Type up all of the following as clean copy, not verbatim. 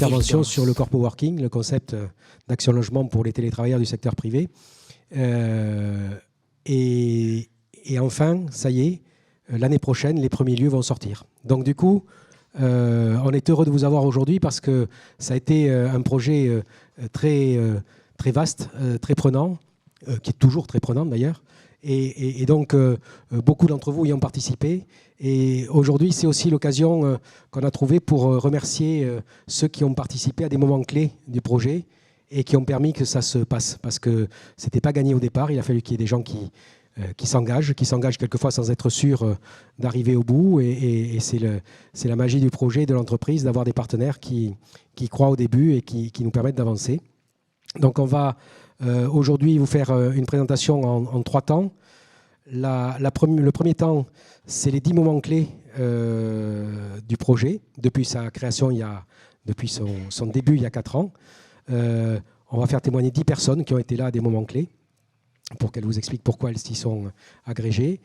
intervention sur le corpo working, le concept d'action logement pour les télétravailleurs du secteur privé. Et enfin, ça y est, l'année prochaine, les premiers lieux vont sortir. Donc du coup, on est heureux de vous avoir aujourd'hui parce que ça a été un projet très vaste, très prenant, qui est toujours très prenant d'ailleurs. Et donc, beaucoup d'entre vous y ont participé. Et aujourd'hui, c'est aussi l'occasion qu'on a trouvée pour remercier ceux qui ont participé à des moments clés du projet et qui ont permis que ça se passe. Parce que ce n'était pas gagné au départ. Il a fallu qu'il y ait des gens qui s'engagent quelquefois sans être sûrs d'arriver au bout. Et c'est la magie du projet, de l'entreprise, d'avoir des partenaires qui croient au début et qui nous permettent d'avancer. Donc, on va aujourd'hui vous faire une présentation en 3 temps. Le premier temps, c'est les 10 moments clés du projet, depuis sa création, depuis son début il y a 4 ans. On va faire témoigner 10 personnes qui ont été là à des moments clés, pour qu'elles vous expliquent pourquoi elles s'y sont agrégées.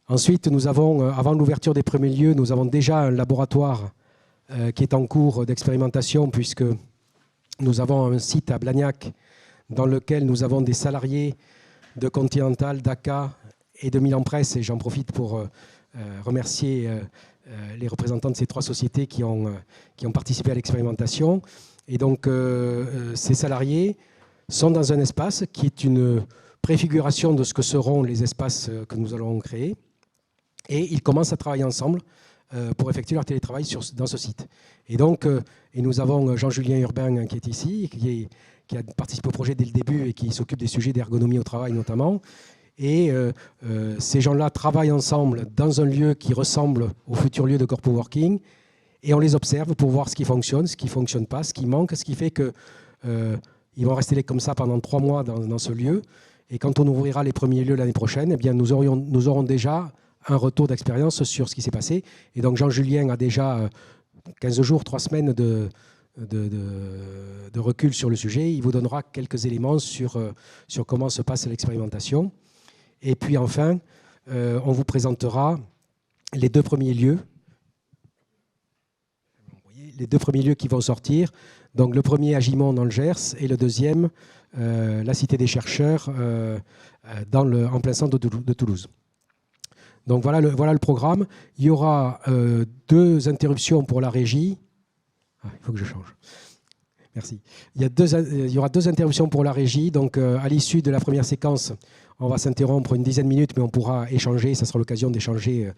Ensuite, nous avons, avant l'ouverture des premiers lieux, nous avons déjà un laboratoire qui est en cours d'expérimentation, puisque nous avons un site à Blagnac dans lequel nous avons des salariés de Continental, d'ACA et de Milan Presse. Et j'en profite pour remercier les représentants de ces 3 sociétés qui ont participé à l'expérimentation. Et donc, ces salariés sont dans un espace qui est une préfiguration de ce que seront les espaces que nous allons créer. Et ils commencent à travailler ensemble pour effectuer leur télétravail dans ce site. Et donc, nous avons Jean-Julien Urbain qui est ici, qui a participé au projet dès le début et qui s'occupe des sujets d'ergonomie au travail notamment. Et ces gens-là travaillent ensemble dans un lieu qui ressemble au futur lieu de corpo working. Et on les observe pour voir ce qui fonctionne, ce qui ne fonctionne pas, ce qui manque, ce qui fait qu'ils vont rester comme ça pendant 3 mois dans ce lieu. Et quand on ouvrira les premiers lieux l'année prochaine, eh bien, nous aurons déjà un retour d'expérience sur ce qui s'est passé. Et donc Jean-Julien a déjà 15 jours, 3 semaines de recul sur le sujet. Il vous donnera quelques éléments sur comment se passe l'expérimentation. Et puis enfin, on vous présentera les 2 premiers lieux. Les 2 premiers lieux qui vont sortir. Donc le premier à Gimont dans le Gers et le deuxième, la Cité des Chercheurs en plein centre de Toulouse. Donc voilà le programme. Il y aura 2 interruptions pour la régie. Il faut que je change. Merci. Il y aura 2 interruptions pour la régie. Donc à l'issue de la première séquence, on va s'interrompre une dizaine de minutes, mais on pourra échanger. Ça sera l'occasion d'échanger.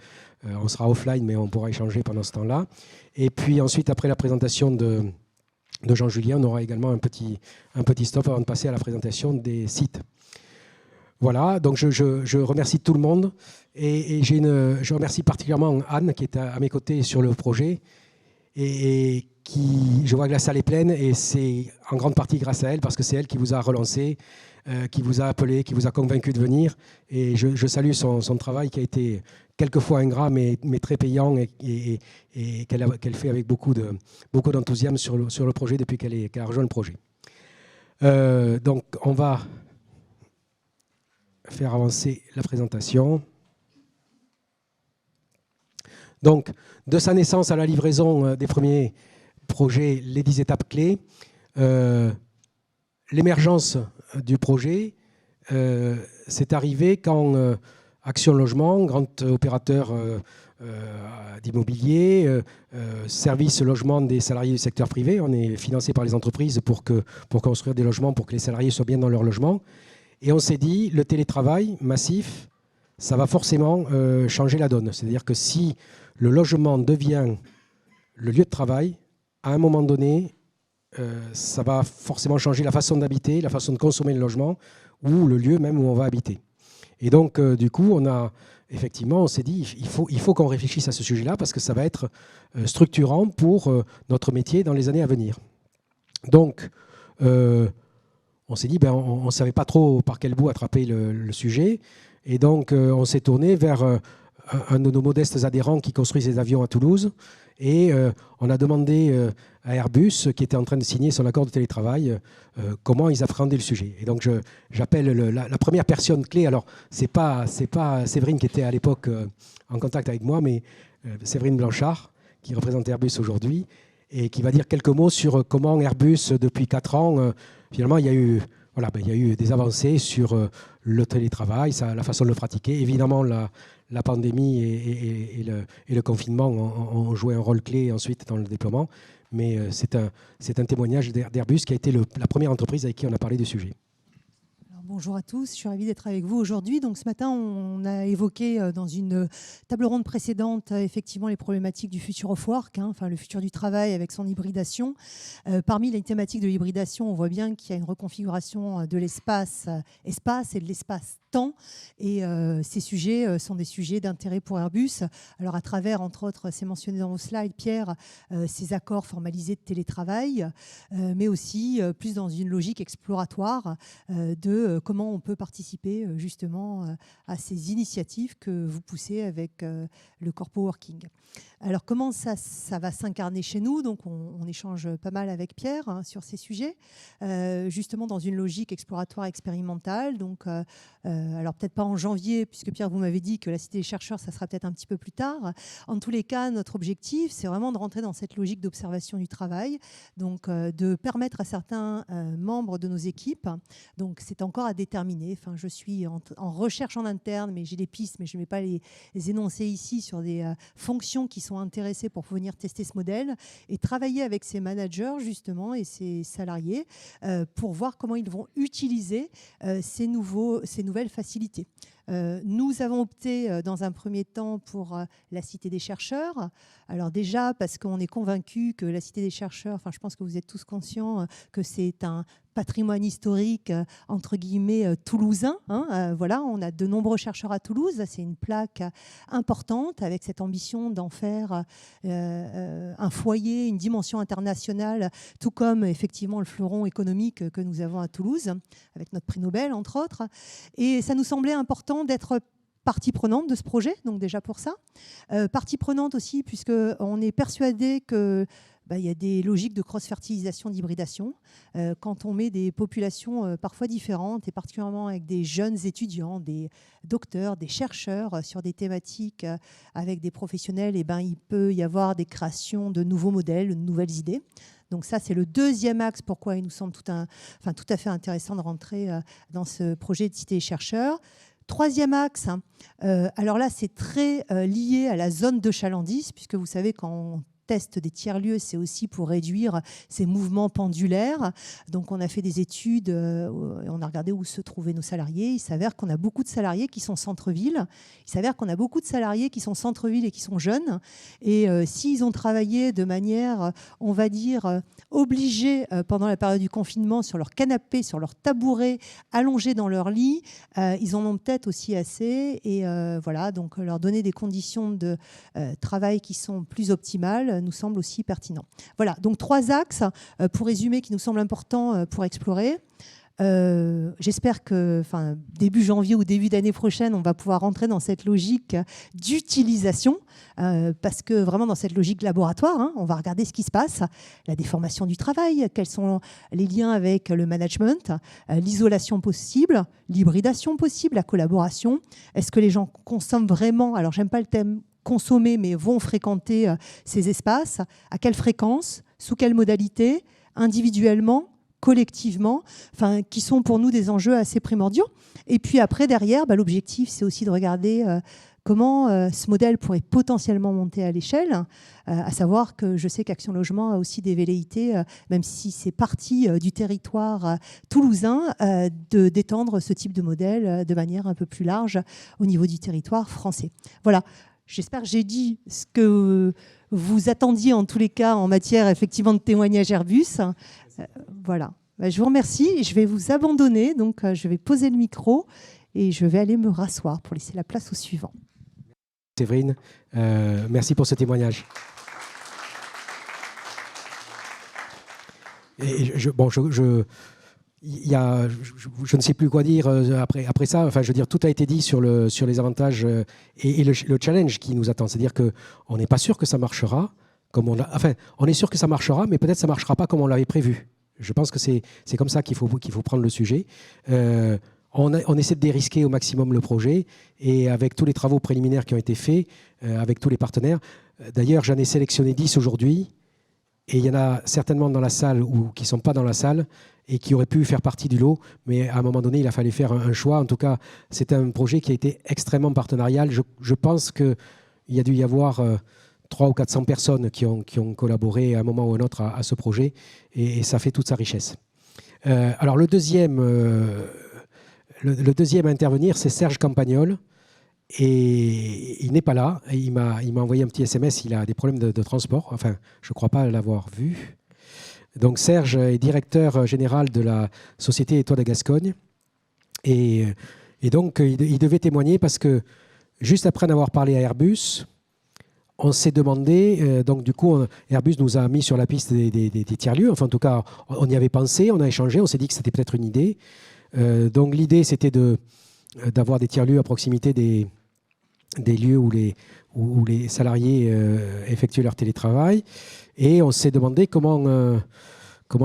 On sera offline, mais on pourra échanger pendant ce temps-là. Et puis ensuite, après la présentation de Jean-Julien, on aura également un petit stop avant de passer à la présentation des sites. Voilà, donc je remercie tout le monde et je remercie particulièrement Anne qui est à mes côtés sur le projet et je vois que la salle est pleine et c'est en grande partie grâce à elle parce que c'est elle qui vous a relancé, qui vous a appelé, qui vous a convaincu de venir et je salue son travail qui a été quelquefois ingrat mais très payant et qu'elle fait avec beaucoup d'enthousiasme sur le projet depuis qu'elle a rejoint le projet. Donc on va faire avancer la présentation. Donc, de sa naissance à la livraison des premiers projets, les 10 étapes clés, l'émergence du projet, c'est arrivé quand Action Logement, grand opérateur d'immobilier, service logement des salariés du secteur privé, on est financé par les entreprises pour construire des logements, pour que les salariés soient bien dans leur logement. Et on s'est dit, le télétravail massif, ça va forcément changer la donne. C'est-à-dire que si le logement devient le lieu de travail, à un moment donné, ça va forcément changer la façon d'habiter, la façon de consommer le logement ou le lieu même où on va habiter. Et donc, du coup, on s'est dit, il faut qu'on réfléchisse à ce sujet-là parce que ça va être structurant pour notre métier dans les années à venir. Donc, on s'est dit, on ne savait pas trop par quel bout attraper le sujet. Et donc, on s'est tourné vers un de nos modestes adhérents qui construit des avions à Toulouse. Et on a demandé à Airbus, qui était en train de signer son accord de télétravail, comment ils appréhendaient le sujet. Et donc, j'appelle la première personne clé. Alors, c'est pas Séverine qui était à l'époque en contact avec moi, mais Séverine Blanchard, qui représente Airbus aujourd'hui. et qui va dire quelques mots sur comment Airbus, depuis 4 ans, finalement, il y a eu des avancées sur le télétravail, la façon de le pratiquer. Évidemment, la pandémie et le confinement ont joué un rôle clé ensuite dans le déploiement, mais c'est un témoignage d'Airbus qui a été la première entreprise avec qui on a parlé du sujet. Bonjour à tous, je suis ravie d'être avec vous aujourd'hui. Donc, ce matin, on a évoqué dans une table ronde précédente effectivement les problématiques du future of work, enfin, le futur du travail avec son hybridation. Parmi les thématiques de l'hybridation, on voit bien qu'il y a une reconfiguration de l'espace et de l'espace-temps. Et ces sujets sont des sujets d'intérêt pour Airbus. Alors, à travers, entre autres, c'est mentionné dans vos slides, Pierre, ces accords formalisés de télétravail, mais aussi plus dans une logique exploratoire de comment on peut participer justement à ces initiatives que vous poussez avec le Corpo Working. Alors comment ça va s'incarner chez nous? Donc on échange pas mal avec Pierre sur ces sujets, justement dans une logique exploratoire expérimentale. Donc alors peut-être pas en janvier, puisque Pierre vous m'avez dit que la Cité des chercheurs ça sera peut-être un petit peu plus tard. En tous les cas, notre objectif c'est vraiment de rentrer dans cette logique d'observation du travail, donc de permettre à certains membres de nos équipes, donc c'est encore à déterminer. Enfin, je suis en recherche en interne, mais j'ai des pistes, mais je ne vais pas les énoncer ici sur des fonctions qui sont intéressées pour venir tester ce modèle et travailler avec ces managers justement et ces salariés pour voir comment ils vont utiliser ces nouvelles facilités. Nous avons opté dans un premier temps pour la Cité des chercheurs. Alors déjà parce qu'on est convaincu que la Cité des chercheurs, enfin je pense que vous êtes tous conscients que c'est un patrimoine historique entre guillemets toulousain. Voilà, on a de nombreux chercheurs à Toulouse. C'est une plaque importante avec cette ambition d'en faire un foyer, une dimension internationale, tout comme effectivement le fleuron économique que nous avons à Toulouse, avec notre prix Nobel entre autres. Et ça nous semblait important d'être partie prenante de ce projet, donc déjà pour ça. Partie prenante aussi, puisqu'on est persuadé que il y a des logiques de cross-fertilisation, d'hybridation. Quand on met des populations parfois différentes, et particulièrement avec des jeunes étudiants, des docteurs, des chercheurs sur des thématiques avec des professionnels, il peut y avoir des créations de nouveaux modèles, de nouvelles idées. Donc ça, c'est le deuxième axe pourquoi il nous semble tout à fait intéressant de rentrer dans ce projet de Cité des chercheurs. Troisième axe, alors là, c'est très lié à la zone de chalandise, puisque vous savez, quand on teste des tiers-lieux, c'est aussi pour réduire ces mouvements pendulaires. Donc, on a fait des études, on a regardé où se trouvaient nos salariés. Il s'avère qu'on a beaucoup de salariés qui sont centre-ville. Il s'avère qu'on a beaucoup de salariés qui sont centre-ville et qui sont jeunes. Et s'ils ont travaillé de manière, on va dire, obligée pendant la période du confinement sur leur canapé, sur leur tabouret, allongés dans leur lit, ils en ont peut-être aussi assez. Et voilà, donc leur donner des conditions de travail qui sont plus optimales nous semble aussi pertinent. Voilà, donc 3 axes, pour résumer, qui nous semblent importants pour explorer. J'espère que début janvier ou début d'année prochaine, on va pouvoir rentrer dans cette logique d'utilisation, parce que vraiment dans cette logique laboratoire, on va regarder ce qui se passe, la déformation du travail, quels sont les liens avec le management, l'isolation possible, l'hybridation possible, la collaboration. Est-ce que les gens consomment vraiment, alors j'aime pas le thème consommer, mais vont fréquenter ces espaces, à quelle fréquence, sous quelle modalité, individuellement, collectivement, qui sont pour nous des enjeux assez primordiaux. Et puis après, derrière, l'objectif, c'est aussi de regarder comment ce modèle pourrait potentiellement monter à l'échelle, à savoir que je sais qu'Action Logement a aussi des velléités, même si c'est partie du territoire toulousain, d'étendre ce type de modèle de manière un peu plus large au niveau du territoire français. Voilà. J'espère que j'ai dit ce que vous attendiez en tous les cas en matière effectivement de témoignage Airbus. Voilà. Je vous remercie. Je vais vous abandonner. Donc, je vais poser le micro et je vais aller me rasseoir pour laisser la place au suivant. Séverine, merci pour ce témoignage. Et je ne sais plus quoi dire après ça. Enfin, je veux dire, tout a été dit sur les avantages et le challenge qui nous attend. C'est-à-dire qu'on n'est pas sûr que ça marchera comme on a. Enfin, on est sûr que ça marchera, mais peut-être ça marchera pas comme on l'avait prévu. Je pense que c'est comme ça qu'il faut prendre le sujet. On essaie de dérisquer au maximum le projet et avec tous les travaux préliminaires qui ont été faits, avec tous les partenaires. D'ailleurs, j'en ai sélectionné 10 aujourd'hui. Et il y en a certainement dans la salle ou qui ne sont pas dans la salle et qui auraient pu faire partie du lot. Mais à un moment donné, il a fallu faire un choix. En tout cas, c'est un projet qui a été extrêmement partenarial. Je pense qu'il y a dû y avoir 300 ou 400 personnes qui ont collaboré à un moment ou à un autre à ce projet. Et ça fait toute sa richesse. Alors le deuxième à intervenir, c'est Serge Campagnol. Et il n'est pas là. Il m'a envoyé un petit SMS. Il a des problèmes de transport. Enfin, je ne crois pas l'avoir vu. Donc Serge est directeur général de la société Toits de Gascogne. Et donc, il devait témoigner parce que juste après en avoir parlé à Airbus, on s'est demandé, donc du coup, Airbus nous a mis sur la piste des tiers-lieux. Enfin, en tout cas, on y avait pensé, on a échangé, on s'est dit que c'était peut-être une idée. Donc l'idée, c'était d'avoir des tiers-lieux à proximité des lieux où les salariés effectuent leur télétravail. Et on s'est demandé comment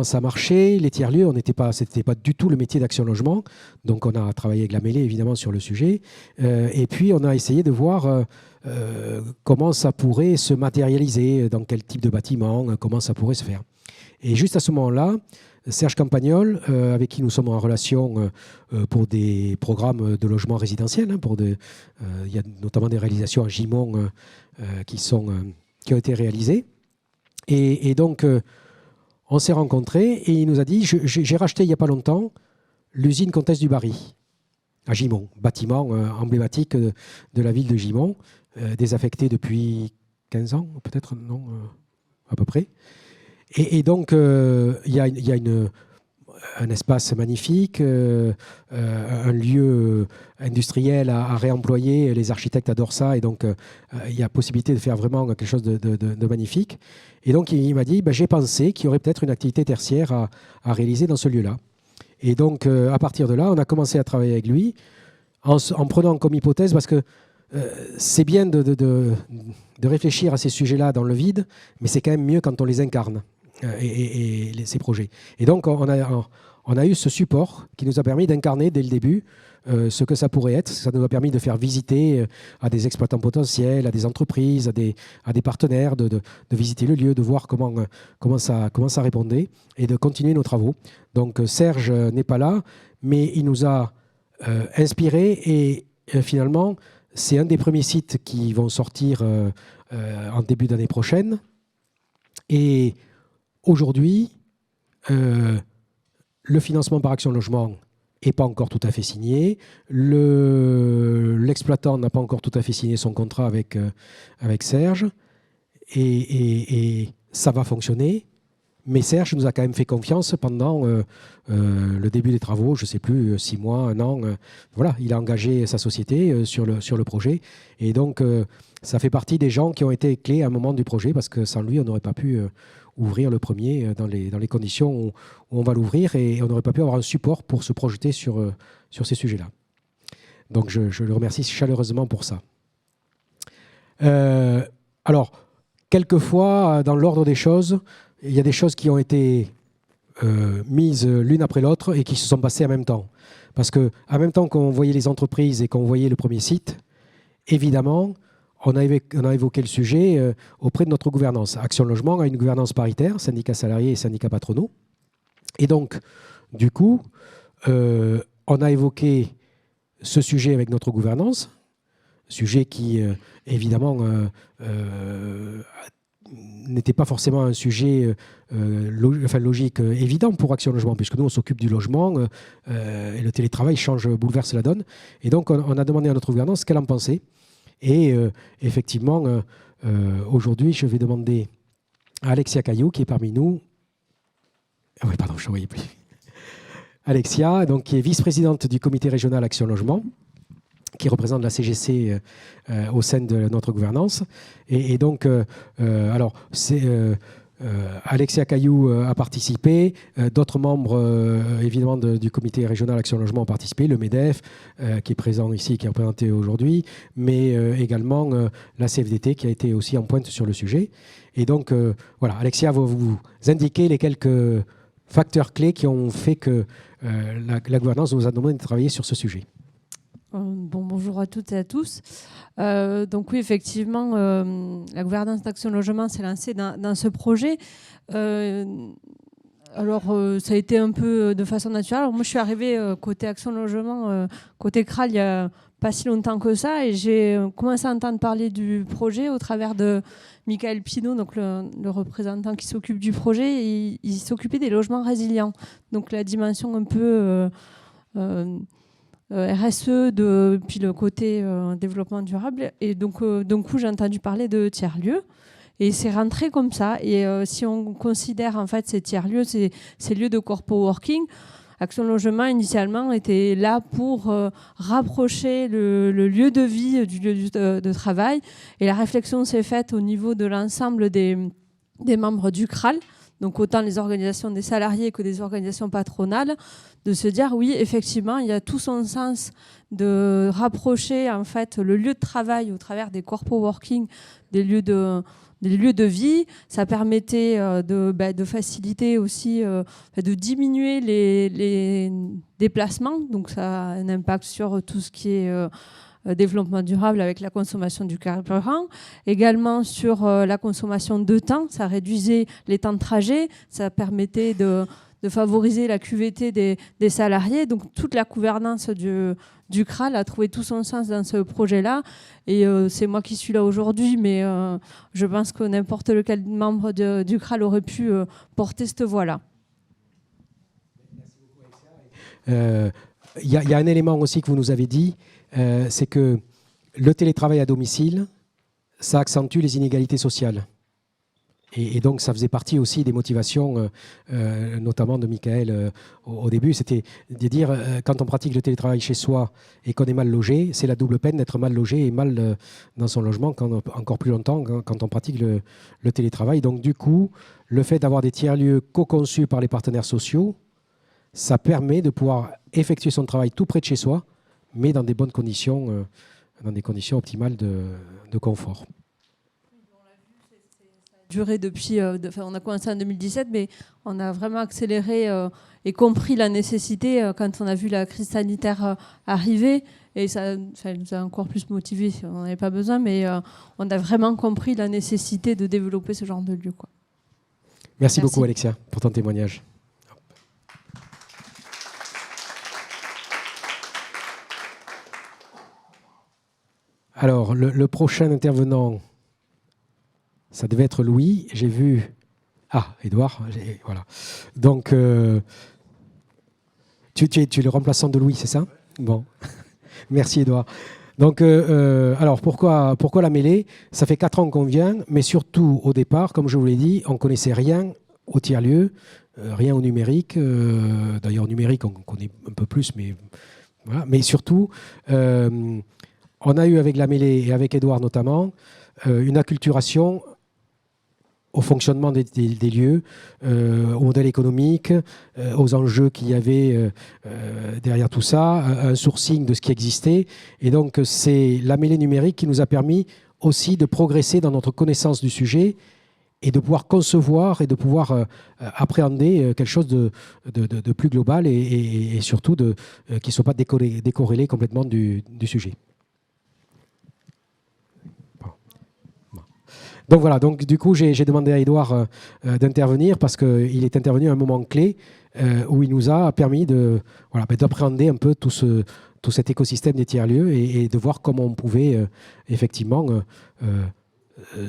ça marchait. Les tiers-lieux, c'était pas du tout le métier d'Action Logement. Donc on a travaillé avec la mêlée, évidemment, sur le sujet. Et puis on a essayé de voir comment ça pourrait se matérialiser, dans quel type de bâtiment, comment ça pourrait se faire. Et juste à ce moment-là, Serge Campagnol, avec qui nous sommes en relation pour des programmes de logement résidentiel, il y a notamment des réalisations à Gimont qui ont été réalisées. Et donc, on s'est rencontrés et il nous a dit, j'ai racheté il n'y a pas longtemps l'usine Comtesse du Barry à Gimont, bâtiment emblématique de la ville de Gimont, désaffecté depuis 15 ans, peut-être, non, à peu près. Et donc, il y a un espace magnifique, un lieu industriel à réemployer. Les architectes adorent ça. Et donc, il y a possibilité de faire vraiment quelque chose de magnifique. Et donc, il m'a dit, j'ai pensé qu'il y aurait peut-être une activité tertiaire à réaliser dans ce lieu-là. Et donc, à partir de là, on a commencé à travailler avec lui en prenant comme hypothèse, parce que c'est bien de réfléchir à ces sujets-là dans le vide, mais c'est quand même mieux quand on les incarne. Ces projets. Et donc, on a eu ce support qui nous a permis d'incarner dès le début ce que ça pourrait être. Ça nous a permis de faire visiter à des exploitants potentiels, à des entreprises, à des partenaires, de visiter le lieu, de voir comment ça répondait et de continuer nos travaux. Donc, Serge n'est pas là, mais il nous a inspirés et finalement, c'est un des premiers sites qui vont sortir en début d'année prochaine. Et aujourd'hui, le financement par Action Logement n'est pas encore tout à fait signé. L'exploitant n'a pas encore tout à fait signé son contrat avec Serge. Et ça va fonctionner. Mais Serge nous a quand même fait confiance pendant le début des travaux, je ne sais plus, 6 mois, 1 an. Voilà, il a engagé sa société sur le projet. Et donc, ça fait partie des gens qui ont été clés à un moment du projet, parce que sans lui, on n'aurait pas pu ouvrir le premier dans les conditions où on va l'ouvrir, et on n'aurait pas pu avoir un support pour se projeter sur ces sujets-là. Donc, je le remercie chaleureusement pour ça. Alors, quelquefois, dans l'ordre des choses, il y a des choses qui ont été mises l'une après l'autre et qui se sont passées en même temps. Parce qu'en même temps qu'on voyait les entreprises et qu'on voyait le premier site, évidemment, on a évoqué le sujet auprès de notre gouvernance. Action Logement a une gouvernance paritaire, syndicats salariés et syndicats patronaux. Et donc, du coup, on a évoqué ce sujet avec notre gouvernance, sujet qui, évidemment, n'était pas forcément un sujet logique évident pour Action Logement, puisque nous, on s'occupe du logement et le télétravail bouleverse la donne. Et donc, on a demandé à notre gouvernance ce qu'elle en pensait. Et effectivement, aujourd'hui, je vais demander à Alexia Caillou, qui est parmi nous. Ah oui, pardon, je ne voyais plus. Alexia, donc, qui est vice-présidente du comité régional Action Logement, qui représente la CGC au sein de notre gouvernance. Et donc, alors, Alexia Caillou a participé, d'autres membres, évidemment, du comité régional Action Logement ont participé, le MEDEF, qui est présent ici, qui est représenté aujourd'hui, mais également la CFDT, qui a été aussi en pointe sur le sujet. Et donc, voilà, Alexia va vous indiquer les quelques facteurs clés qui ont fait que la gouvernance nous a demandé de travailler sur ce sujet. Bonjour bonjour à toutes et à tous. Donc oui, effectivement, la gouvernance d'Action Logement s'est lancée dans ce projet. Alors, ça a été un peu de façon naturelle. Alors, moi, je suis arrivée côté Action Logement, côté CRAL, il n'y a pas si longtemps que ça. Et j'ai commencé à entendre parler du projet au travers de Michael Pinault, donc le représentant qui s'occupe du projet. Il s'occupait des logements résilients. Donc, la dimension un peu RSE, puis le côté développement durable. Et donc, d'un coup, j'ai entendu parler de tiers-lieux. Et c'est rentré comme ça. Et si on considère en fait ces tiers-lieux, ces lieux de corpo working, Action Logement initialement était là pour rapprocher le lieu de vie du lieu de travail. Et la réflexion s'est faite au niveau de l'ensemble des membres du CRAL, donc autant les organisations des salariés que des organisations patronales, de se dire oui, effectivement, il y a tout son sens de rapprocher en fait le lieu de travail au travers des corpo working, des lieux de vie. Ça permettait de faciliter aussi, de diminuer les déplacements. Donc ça a un impact sur tout ce qui est développement durable avec la consommation du carburant. Également sur la consommation de temps. Ça réduisait les temps de trajet. Ça permettait de favoriser la QVT des salariés. Donc toute la gouvernance du CRAL a trouvé tout son sens dans ce projet-là. Et c'est moi qui suis là aujourd'hui, mais je pense que n'importe lequel membre du CRAL aurait pu porter cette voie-là. Il y a un élément aussi que vous nous avez dit, c'est que le télétravail à domicile, ça accentue les inégalités sociales. Et donc, ça faisait partie aussi des motivations, notamment de Michael au début. C'était de dire, quand on pratique le télétravail chez soi et qu'on est mal logé, c'est la double peine d'être mal logé et mal dans son logement, encore plus longtemps quand on pratique le télétravail. Donc, du coup, le fait d'avoir des tiers-lieux co-conçus par les partenaires sociaux, ça permet de pouvoir effectuer son travail tout près de chez soi, mais dans des bonnes conditions, dans des conditions optimales de confort. Duré depuis, on a commencé en 2017, mais on a vraiment accéléré et compris la nécessité quand on a vu la crise sanitaire arriver. Et ça nous a encore plus motivés, on n'en avait pas besoin, mais on a vraiment compris la nécessité de développer ce genre de lieu, quoi. Merci beaucoup, Alexia, pour ton témoignage. Alors, le prochain intervenant, ça devait être Louis. J'ai vu... Ah, Édouard. Voilà. Donc, tu es le remplaçant de Louis, c'est ça? Bon. Merci, Édouard. Donc, alors, pourquoi la mêlée? Ça fait 4 ans qu'on vient, mais surtout, au départ, comme je vous l'ai dit, on ne connaissait rien au tiers-lieu, rien au numérique. D'ailleurs, au numérique, on connaît un peu plus, mais voilà. Mais surtout, on a eu avec la mêlée et avec Édouard notamment, une acculturation au fonctionnement des lieux, au modèle économique, aux enjeux qu'il y avait derrière tout ça, un sourcing de ce qui existait. Et donc, c'est la mêlée numérique qui nous a permis aussi de progresser dans notre connaissance du sujet et de pouvoir concevoir et de pouvoir appréhender quelque chose de plus global et surtout qui ne soit pas décorrélé complètement du sujet. Donc voilà, donc du coup j'ai demandé à Édouard d'intervenir parce qu'il est intervenu à un moment clé où il nous a permis d'appréhender un peu tout cet écosystème des tiers-lieux et de voir comment on pouvait effectivement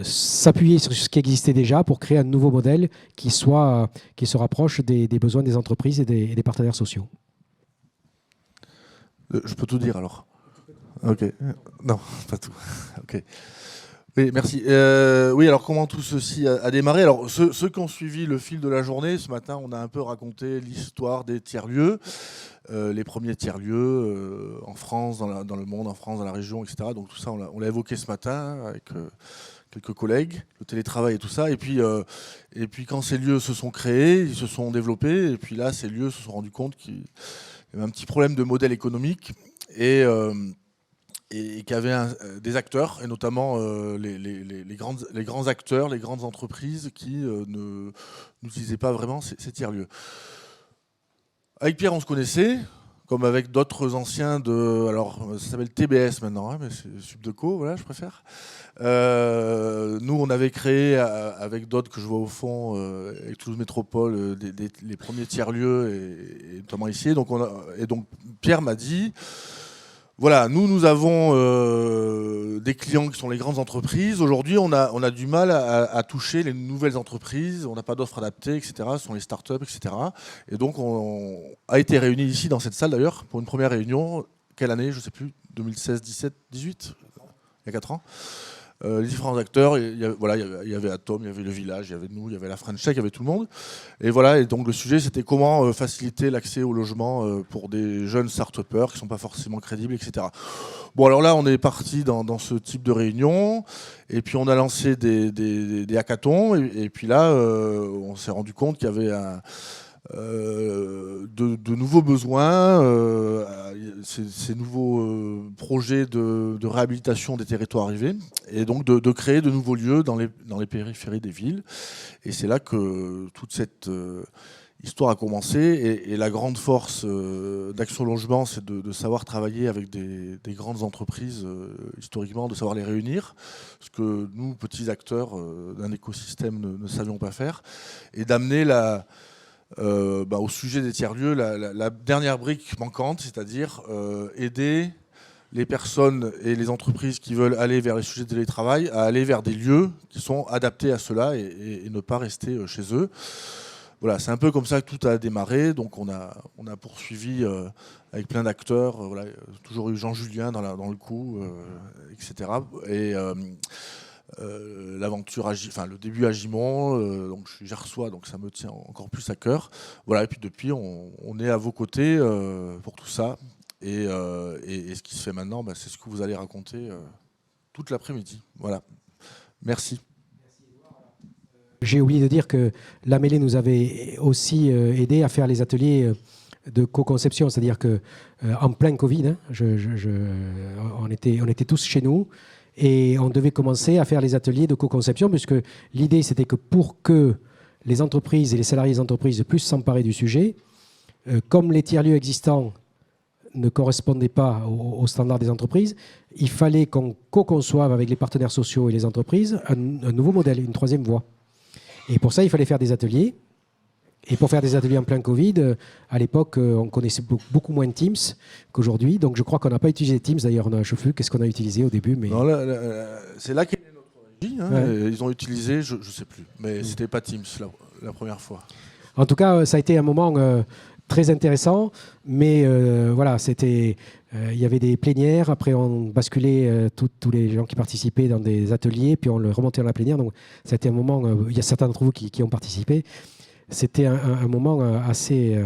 s'appuyer sur ce qui existait déjà pour créer un nouveau modèle qui se rapproche des besoins des entreprises et des partenaires sociaux. Je peux tout dire alors? Ok. Non, pas tout. Ok. Oui, merci. Oui, alors comment tout ceci a démarré? Alors, ceux qui ont suivi le fil de la journée, ce matin, on a un peu raconté l'histoire des tiers-lieux, les premiers tiers-lieux en France, dans le monde, en France, dans la région, etc. Donc tout ça, on l'a évoqué ce matin avec quelques collègues, le télétravail et tout ça. Et puis quand ces lieux se sont créés, ils se sont développés. Et puis là, ces lieux se sont rendus compte qu'il y avait un petit problème de modèle économique et qu'il y avait des acteurs, et notamment les grands acteurs, les grandes entreprises qui n'utilisaient pas vraiment ces tiers-lieux. Avec Pierre, on se connaissait, comme avec d'autres anciens de... Alors, ça s'appelle TBS maintenant, hein, mais c'est Subdeco, voilà, je préfère. Nous, on avait créé, avec d'autres que je vois au fond, avec Toulouse Métropole, les premiers tiers-lieux, et notamment ici. Et donc Pierre m'a dit... Voilà, nous avons des clients qui sont les grandes entreprises. Aujourd'hui, on a du mal à toucher les nouvelles entreprises. On n'a pas d'offres adaptées, etc. Ce sont les startups, etc. Et donc, on a été réunis ici, dans cette salle d'ailleurs, pour une première réunion. Quelle année? Je ne sais plus. 2016, 17, 18 ? Il y a 4 ans. Les différents acteurs, il y avait Atom, il y avait le village, il y avait nous, il y avait la French Tech, il y avait tout le monde. Et voilà, et donc le sujet c'était comment faciliter l'accès au logement pour des jeunes start-upers qui ne sont pas forcément crédibles, etc. Bon, alors là, on est parti dans ce type de réunion, et puis on a lancé des hackathons, et puis là, on s'est rendu compte qu'il y avait de nouveaux besoins, ces nouveaux projets de réhabilitation des territoires arrivés, et donc de créer de nouveaux lieux dans les périphéries des villes. Et c'est là que toute cette histoire a commencé. Et la grande force d'Action Logement, c'est de savoir travailler avec des grandes entreprises, historiquement, de savoir les réunir, ce que nous, petits acteurs d'un écosystème, ne savions pas faire, et d'amener au sujet des tiers-lieux, la dernière brique manquante, c'est-à-dire aider les personnes et les entreprises qui veulent aller vers les sujets de télétravail à aller vers des lieux qui sont adaptés à cela et ne pas rester chez eux. Voilà, c'est un peu comme ça que tout a démarré. Donc on a poursuivi avec plein d'acteurs. Voilà, toujours eu Jean Julien dans le coup, etc. Et l'aventure, le début à Gimont, donc je suis gersois, donc ça me tient encore plus à cœur. Voilà, et puis depuis, on est à vos côtés pour tout ça. Et ce qui se fait maintenant, c'est ce que vous allez raconter toute l'après-midi. Voilà. Merci. J'ai oublié de dire que la mêlée nous avait aussi aidé à faire les ateliers de co-conception, c'est-à-dire qu'en plein Covid, hein, on était tous chez nous. Et on devait commencer à faire les ateliers de co-conception, puisque l'idée, c'était que pour que les entreprises et les salariés des entreprises puissent s'emparer du sujet, comme les tiers-lieux existants ne correspondaient pas aux standards des entreprises, il fallait qu'on co-conçoive avec les partenaires sociaux et les entreprises un nouveau modèle, une troisième voie. Et pour ça, il fallait faire des ateliers. Et pour faire des ateliers en plein Covid, à l'époque, on connaissait beaucoup moins Teams qu'aujourd'hui. Donc je crois qu'on n'a pas utilisé Teams. D'ailleurs, on a chauffé. Qu'est-ce qu'on a utilisé au début, mais... Non, c'est là qu'est notre régie. Hein. Ouais. Ils ont utilisé, je ne sais plus, mais c'était pas Teams la première fois. En tout cas, ça a été un moment très intéressant. Mais voilà, il y avait des plénières. Après, on basculait tous les gens qui participaient dans des ateliers. Puis on le remontait dans la plénière. Donc ça a été un moment... il y a certains d'entre vous qui ont participé. C'était un moment assez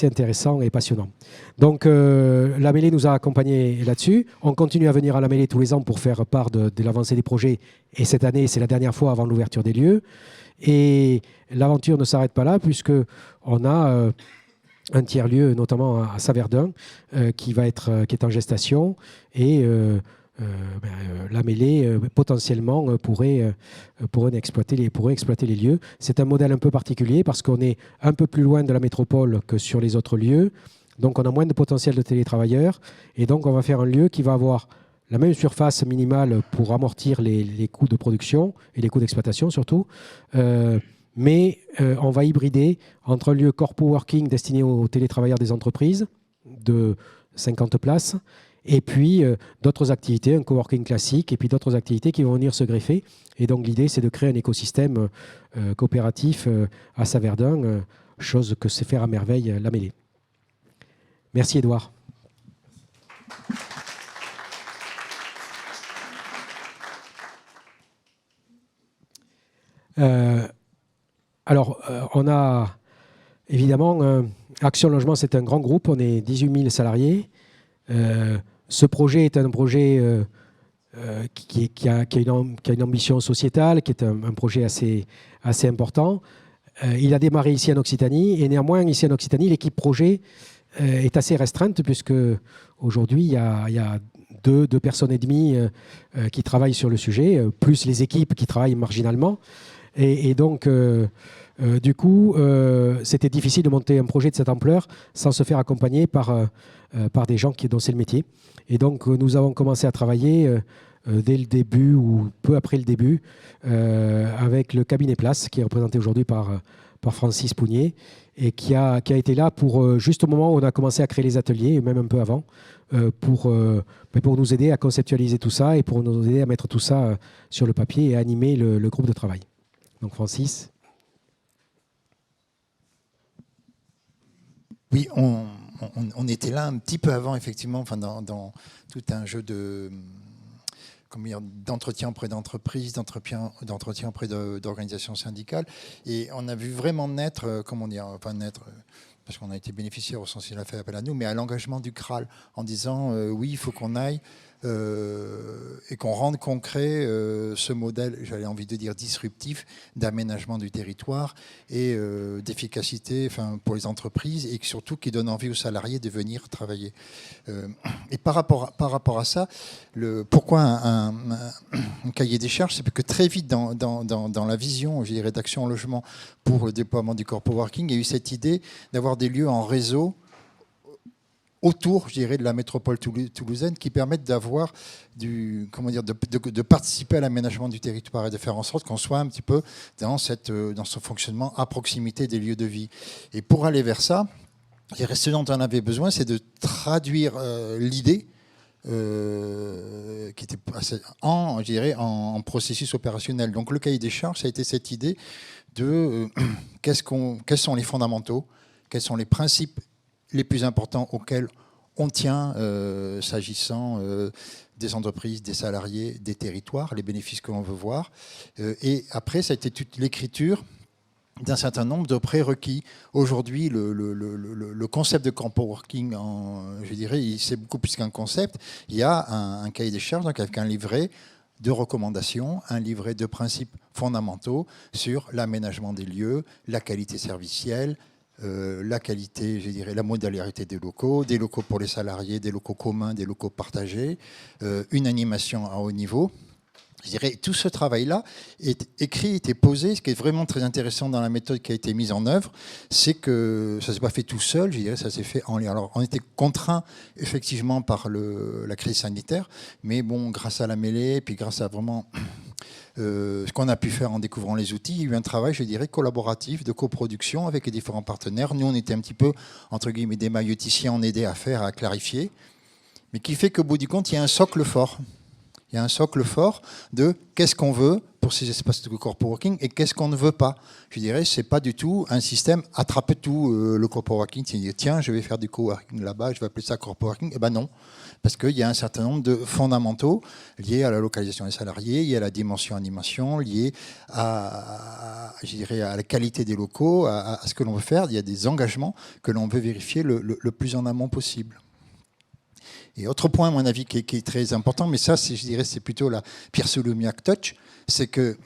intéressant et passionnant. Donc la mêlée nous a accompagnés là-dessus. On continue à venir à la mêlée tous les ans pour faire part de l'avancée des projets. Et cette année, c'est la dernière fois avant l'ouverture des lieux. Et l'aventure ne s'arrête pas là, puisqu'on a un tiers-lieu, notamment à Saverdun, qui est en gestation. Et la mêlée potentiellement pourrait exploiter les lieux. C'est un modèle un peu particulier parce qu'on est un peu plus loin de la métropole que sur les autres lieux, donc on a moins de potentiel de télétravailleurs, et donc on va faire un lieu qui va avoir la même surface minimale pour amortir les coûts de production et les coûts d'exploitation surtout, mais on va hybrider entre un lieu corpo working destiné aux télétravailleurs des entreprises de 50 places et puis d'autres activités, un coworking classique, et puis d'autres activités qui vont venir se greffer. Et donc l'idée, c'est de créer un écosystème coopératif à Saverdun, chose que sait faire à merveille la mêlée. Merci Édouard. On a évidemment Action Logement, c'est un grand groupe, on est 18 000 salariés. Ce projet est un projet qui a une ambition sociétale, qui est un projet assez important. Il a démarré ici en Occitanie, et néanmoins, ici en Occitanie, l'équipe projet est assez restreinte, puisque aujourd'hui, il y a deux personnes et demie qui travaillent sur le sujet, plus les équipes qui travaillent marginalement. Et donc, Du coup, c'était difficile de monter un projet de cette ampleur sans se faire accompagner par des gens dont c'est le métier. Et donc, nous avons commencé à travailler dès le début ou peu après le début avec le cabinet Place, qui est représenté aujourd'hui par Francis Pougnier, et qui a été là pour juste au moment où on a commencé à créer les ateliers, même un peu avant, pour nous aider à conceptualiser tout ça et pour nous aider à mettre tout ça sur le papier et à animer le groupe de travail. Donc Francis. Oui, on était là un petit peu avant, effectivement, enfin, dans tout un jeu d'entretien auprès d'entreprises, d'entretien auprès d'organisations syndicales. Et on a vu vraiment naître, parce qu'on a été bénéficiaire au sens où il a fait appel à nous, mais à l'engagement du CRAL en disant oui, il faut qu'on aille et qu'on rende concret ce modèle, j'avais envie de dire disruptif, d'aménagement du territoire et d'efficacité pour les entreprises et surtout qui donne envie aux salariés de venir travailler. Et par rapport à ça, pourquoi un cahier des charges, c'est que très vite dans la vision, je dirais, d'Action Logement pour le déploiement du corpo working, il y a eu cette idée d'avoir des lieux en réseau autour, je dirais, de la métropole toulousaine qui permettent d'avoir de participer à l'aménagement du territoire et de faire en sorte qu'on soit un petit peu dans ce fonctionnement à proximité des lieux de vie. Et pour aller vers ça, ce dont on avait besoin, c'est de traduire l'idée qui était en processus opérationnel. Donc le cahier des charges, ça a été cette idée de quels sont les fondamentaux, quels sont les principes les plus importants auxquels on tient s'agissant des entreprises, des salariés, des territoires, les bénéfices que l'on veut voir. Et après, ça a été toute l'écriture d'un certain nombre de prérequis. Aujourd'hui, le concept de corpo working, je dirais, c'est beaucoup plus qu'un concept. Il y a un cahier des charges, donc avec un livret de recommandations, un livret de principes fondamentaux sur l'aménagement des lieux, la qualité servicielle, la qualité, je dirais, la modularité des locaux pour les salariés, des locaux communs, des locaux partagés, une animation à haut niveau. Je dirais, tout ce travail-là est écrit, était posé. Ce qui est vraiment très intéressant dans la méthode qui a été mise en œuvre, c'est que ça ne s'est pas fait tout seul, je dirais, ça s'est fait en lien. Alors, on était contraint effectivement par la crise sanitaire, mais bon, grâce à la mêlée, puis grâce à vraiment ce qu'on a pu faire en découvrant les outils, il y a eu un travail, je dirais, collaboratif, de coproduction avec les différents partenaires. Nous, on était un petit peu, entre guillemets, des mailloticiens, on aidait à faire, à clarifier, mais qui fait qu'au bout du compte, il y a un socle fort. Il y a un socle fort de qu'est-ce qu'on veut pour ces espaces de corpo working et qu'est-ce qu'on ne veut pas. Je dirais, c'est pas du tout un système attrape tout le corpo working. C'est tiens, je vais faire du coworking là-bas, je vais appeler ça corpo working. Eh ben non, parce qu'il y a un certain nombre de fondamentaux liés à la localisation des salariés, liés à la dimension animation, liés je dirais, à la qualité des locaux, à ce que l'on veut faire. Il y a des engagements que l'on veut vérifier le plus en amont possible. Et autre point, à mon avis, qui est très important, mais ça, je dirais, c'est plutôt la Pierre Soloumiac touch, c'est que,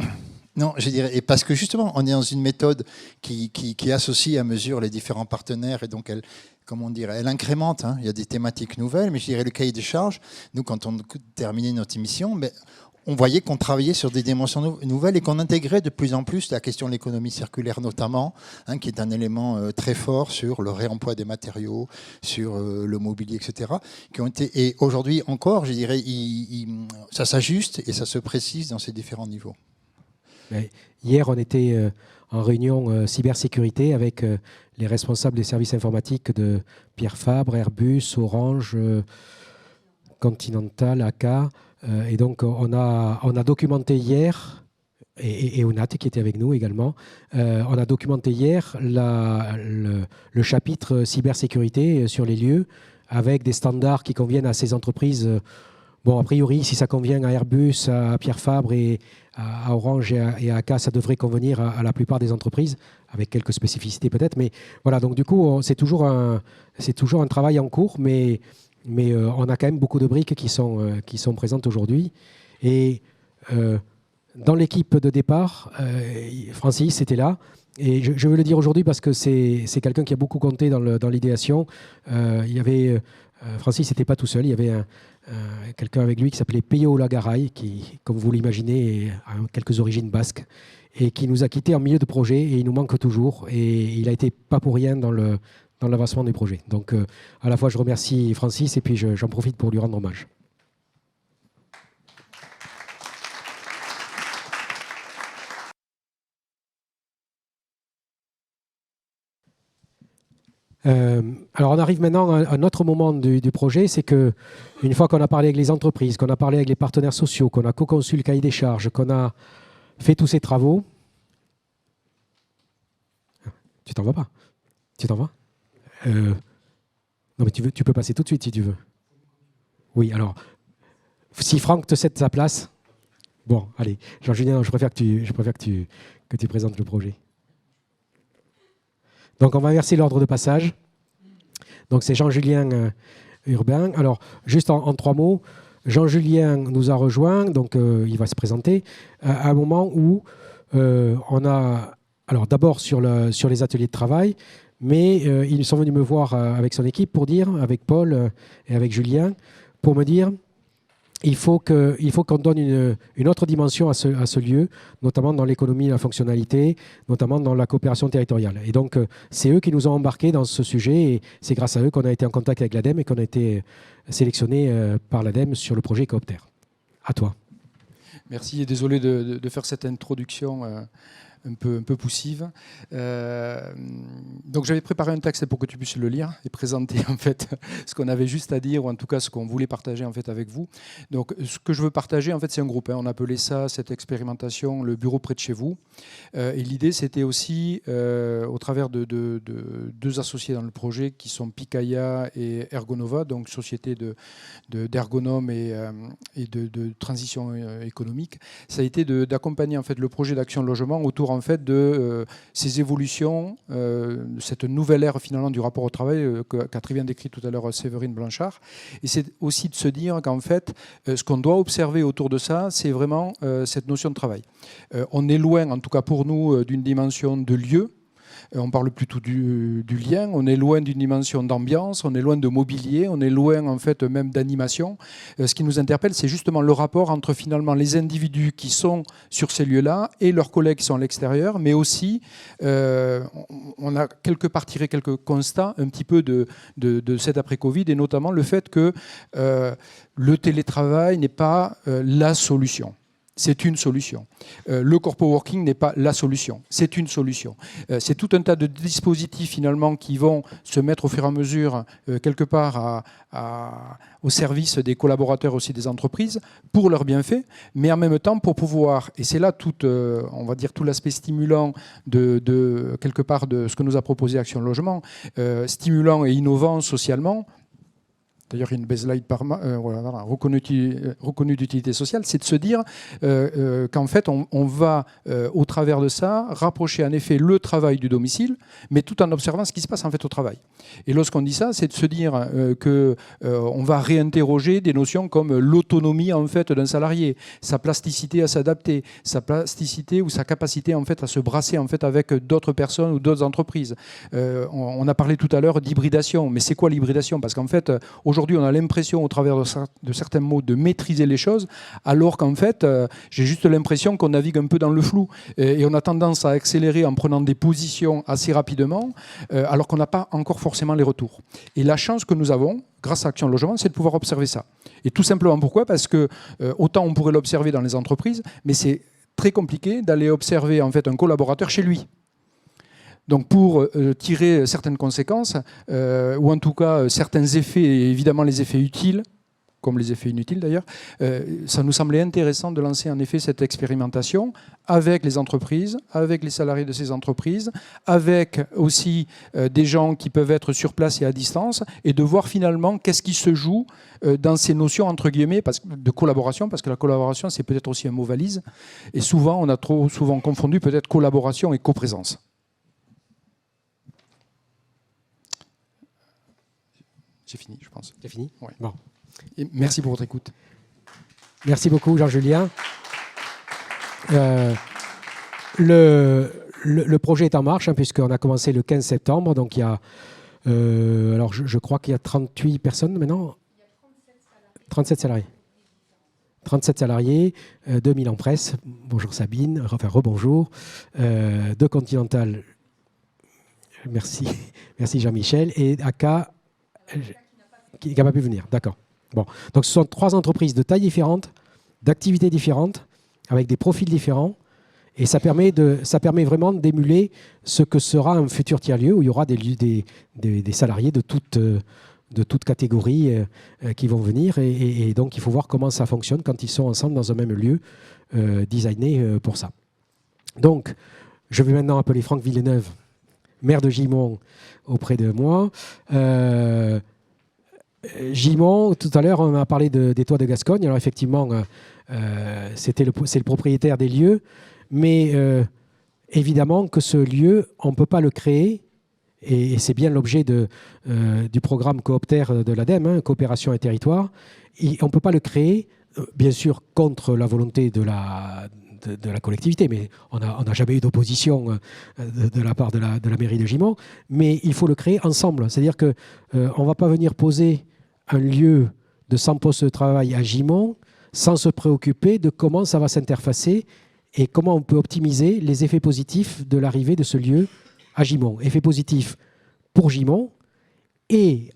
non, je dirais, et parce que justement, on est dans une méthode qui associe à mesure les différents partenaires, et donc elle incrémente, hein, il y a des thématiques nouvelles, mais je dirais, le cahier des charges, nous, quand on terminait notre émission, on voyait qu'on travaillait sur des dimensions nouvelles et qu'on intégrait de plus en plus la question de l'économie circulaire notamment, hein, qui est un élément très fort sur le réemploi des matériaux, sur le mobilier, etc. Et aujourd'hui encore, je dirais, ça s'ajuste et ça se précise dans ces différents niveaux. Hier, on était en réunion cybersécurité avec les responsables des services informatiques de Pierre Fabre, Airbus, Orange, Continental, AK. Et donc, on a documenté hier, et Onat qui était avec nous également, on a documenté hier le chapitre cybersécurité sur les lieux avec des standards qui conviennent à ces entreprises. Bon, a priori, si ça convient à Airbus, à Pierre Fabre et à Orange et à AK, ça devrait convenir à la plupart des entreprises, avec quelques spécificités peut-être. Mais voilà, donc du coup, c'est toujours un travail en cours, mais on a quand même beaucoup de briques qui sont présentes aujourd'hui. Et dans l'équipe de départ, Francis était là. Et je veux le dire aujourd'hui parce que c'est quelqu'un qui a beaucoup compté dans l'idéation. Francis n'était pas tout seul. Il y avait quelqu'un avec lui qui s'appelait Peyo Lagaray, qui, comme vous l'imaginez, a quelques origines basques et qui nous a quittés en milieu de projet, et il nous manque toujours, et il a été pas pour rien dans l'avancement du projet. Donc à la fois je remercie Francis et puis j'en profite pour lui rendre hommage. Alors on arrive maintenant à un autre moment du projet, c'est que une fois qu'on a parlé avec les entreprises, qu'on a parlé avec les partenaires sociaux, qu'on a co-conçu le cahier des charges, qu'on a fait tous ces travaux. Tu t'en vas pas? Tu t'en vas? Non mais tu peux passer tout de suite si tu veux. Oui, alors si Franck te cède sa place. Bon, allez, Jean-Julien, je préfère que tu présentes le projet. Donc on va inverser l'ordre de passage. Donc c'est Jean-Julien Urbain. Alors juste en 3 mots, Jean-Julien nous a rejoint, donc il va se présenter, à un moment où on a, alors d'abord sur les ateliers de travail, mais ils sont venus me voir avec son équipe pour dire, avec Paul et avec Julien, pour me dire il faut qu'on donne une autre dimension à ce lieu, notamment dans l'économie et la fonctionnalité, notamment dans la coopération territoriale. Et donc, c'est eux qui nous ont embarqués dans ce sujet, et c'est grâce à eux qu'on a été en contact avec l'ADEME et qu'on a été sélectionnés par l'ADEME sur le projet Coopter. À toi. Merci et désolé de faire cette introduction un peu poussive. Donc j'avais préparé un texte pour que tu puisses le lire et présenter en fait ce qu'on avait juste à dire, ou en tout cas ce qu'on voulait partager en fait avec vous. Donc ce que je veux partager en fait, c'est un groupe. On appelait ça, cette expérimentation, le bureau près de chez vous. Et l'idée c'était aussi au travers de 2 associés dans le projet qui sont Picaya et Ergonova, donc société d'ergonomes et de transition économique. Ça a été d'accompagner en fait le projet d'action logement autour en fait de ces évolutions, cette nouvelle ère finalement du rapport au travail qu'a très bien décrit tout à l'heure Séverine Blanchard. Et c'est aussi de se dire qu'en fait, ce qu'on doit observer autour de ça, c'est vraiment cette notion de travail. On est loin, en tout cas pour nous, d'une dimension de lieu. On parle plutôt du lien, on est loin d'une dimension d'ambiance, on est loin de mobilier, on est loin en fait même d'animation. Ce qui nous interpelle, c'est justement le rapport entre finalement les individus qui sont sur ces lieux-là et leurs collègues qui sont à l'extérieur, mais aussi on a quelque part tiré quelques constats un petit peu de cet après-Covid, et notamment le fait que le télétravail n'est pas la solution. C'est une solution. Le corpo working n'est pas la solution, c'est une solution. C'est tout un tas de dispositifs finalement qui vont se mettre au fur et à mesure quelque part au service des collaborateurs aussi des entreprises pour leur bienfait, mais en même temps pour pouvoir, et c'est là tout, on va dire tout l'aspect stimulant de quelque part de ce que nous a proposé Action Logement, stimulant et innovant socialement. D'ailleurs, il y a une baseline reconnue d'utilité sociale, c'est de se dire qu'en fait, on va, au travers de ça, rapprocher en effet le travail du domicile, mais tout en observant ce qui se passe en fait au travail. Et lorsqu'on dit ça, c'est de se dire qu'on va réinterroger des notions comme l'autonomie en fait d'un salarié, sa plasticité à s'adapter, sa plasticité ou sa capacité en fait à se brasser en fait avec d'autres personnes ou d'autres entreprises. On a parlé tout à l'heure d'hybridation, mais c'est quoi l'hybridation? Parce qu'en fait, aujourd'hui, on a l'impression, au travers de certains mots, de maîtriser les choses, alors qu'en fait, j'ai juste l'impression qu'on navigue un peu dans le flou. Et on a tendance à accélérer en prenant des positions assez rapidement, alors qu'on n'a pas encore forcément les retours. Et la chance que nous avons, grâce à Action Logement, c'est de pouvoir observer ça. Et tout simplement pourquoi? Parce que autant on pourrait l'observer dans les entreprises, mais c'est très compliqué d'aller observer en fait un collaborateur chez lui. Donc pour tirer certaines conséquences, ou en tout cas certains effets, et évidemment les effets utiles, comme les effets inutiles d'ailleurs, ça nous semblait intéressant de lancer en effet cette expérimentation avec les entreprises, avec les salariés de ces entreprises, avec aussi des gens qui peuvent être sur place et à distance, et de voir finalement qu'est-ce qui se joue dans ces notions entre guillemets de collaboration, parce que la collaboration c'est peut-être aussi un mot valise, et souvent on a trop souvent confondu peut-être collaboration et coprésence. J'ai fini, je pense. C'est fini? Ouais. Bon. Et merci pour votre écoute. Merci beaucoup, Jean-Julien. Le projet est en marche, hein, puisqu'on a commencé le 15 septembre. Donc, il y a, alors je crois qu'il y a 38 personnes maintenant. Il y a 37 salariés. 37 salariés, 2000 en presse. Bonjour Sabine, enfin rebonjour. 2 Continental, merci, merci Jean-Michel. Et AK, qui n'a pas pu venir, d'accord. Bon. Donc ce sont 3 entreprises de taille différente, d'activités différentes, avec des profils différents. Et ça permet vraiment d'émuler ce que sera un futur tiers-lieu où il y aura des salariés de toute catégorie qui vont venir. Et donc, il faut voir comment ça fonctionne quand ils sont ensemble dans un même lieu designé pour ça. Donc, je vais maintenant appeler Franck Villeneuve, maire de Gimont, auprès de moi. Gimont, tout à l'heure, on a parlé des toits de Gascogne. Alors, effectivement, c'est le propriétaire des lieux. Mais évidemment que ce lieu, on ne peut pas le créer, et c'est bien l'objet du programme Coopter de l'ADEME, Coopération et Territoire. On ne peut pas le créer, bien sûr, contre la volonté de la collectivité, mais on n'a jamais eu d'opposition de la part de la mairie de Gimont, mais il faut le créer ensemble. C'est-à-dire qu'on ne va pas venir poser un lieu de 100 postes de travail à Gimont sans se préoccuper de comment ça va s'interfacer et comment on peut optimiser les effets positifs de l'arrivée de ce lieu à Gimont. Effets positifs pour Gimont et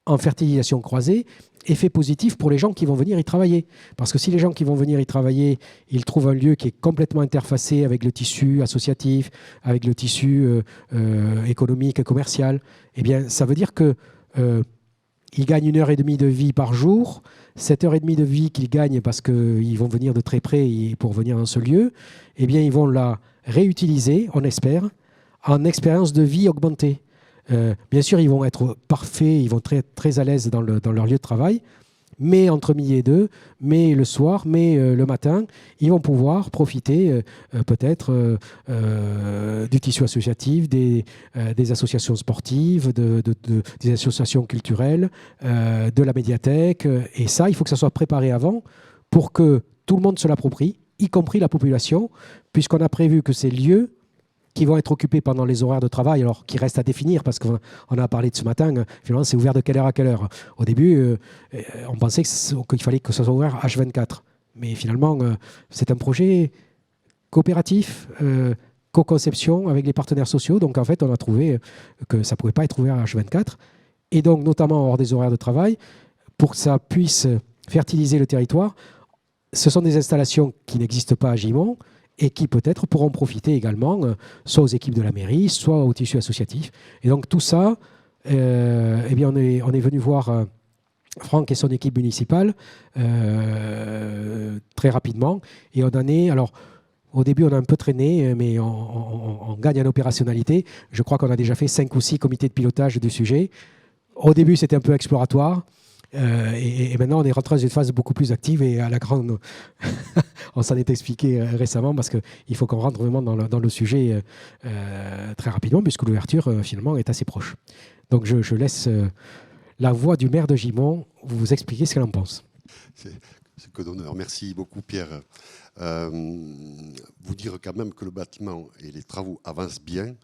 en fertilisation croisée, effets positifs pour les gens qui vont venir y travailler. Parce que si les gens qui vont venir y travailler, ils trouvent un lieu qui est complètement interfacé avec le tissu associatif, avec le tissu économique et commercial, eh bien, ça veut dire que ils gagnent 1h30 de vie par jour. Cette heure et demie de vie qu'ils gagnent parce qu'ils vont venir de très près pour venir dans ce lieu, eh bien, ils vont la réutiliser, on espère, en expérience de vie augmentée. Bien sûr, ils vont être parfaits, ils vont être très à l'aise dans leur lieu de travail, mais entre midi et 2, mais le soir, mais le matin, ils vont pouvoir profiter peut-être du tissu associatif, des associations sportives, des associations culturelles, de la médiathèque. Et ça, il faut que ça soit préparé avant pour que tout le monde se l'approprie, y compris la population, puisqu'on a prévu que ces lieux qui vont être occupés pendant les horaires de travail, alors qui restent à définir, parce qu'on a parlé de ce matin, finalement, c'est ouvert de quelle heure à quelle heure. Au début, on pensait qu'il fallait que ça soit ouvert H24. Mais finalement, c'est un projet coopératif, co-conception avec les partenaires sociaux. Donc, en fait, on a trouvé que ça ne pouvait pas être ouvert à H24. Et donc, notamment hors des horaires de travail, pour que ça puisse fertiliser le territoire, ce sont des installations qui n'existent pas à Gimont, et qui peut-être pourront profiter également soit aux équipes de la mairie, soit au tissu associatif. Et donc tout ça, eh bien on est venu voir Franck et son équipe municipale très rapidement. Et on en est... Alors, au début, on a un peu traîné, mais on gagne en opérationnalité. Je crois qu'on a déjà fait 5 ou 6 comités de pilotage du sujet. Au début, c'était un peu exploratoire. Et maintenant, on est rentré dans une phase beaucoup plus active et à la grande... on s'en est expliqué récemment parce qu'il faut qu'on rentre vraiment dans le sujet très rapidement puisque l'ouverture, finalement, est assez proche. Donc, je laisse la voix du maire de Gimont vous expliquer ce qu'elle en pense. C'est que d'honneur. Merci beaucoup, Pierre. Vous dire quand même que le bâtiment et les travaux avancent bien.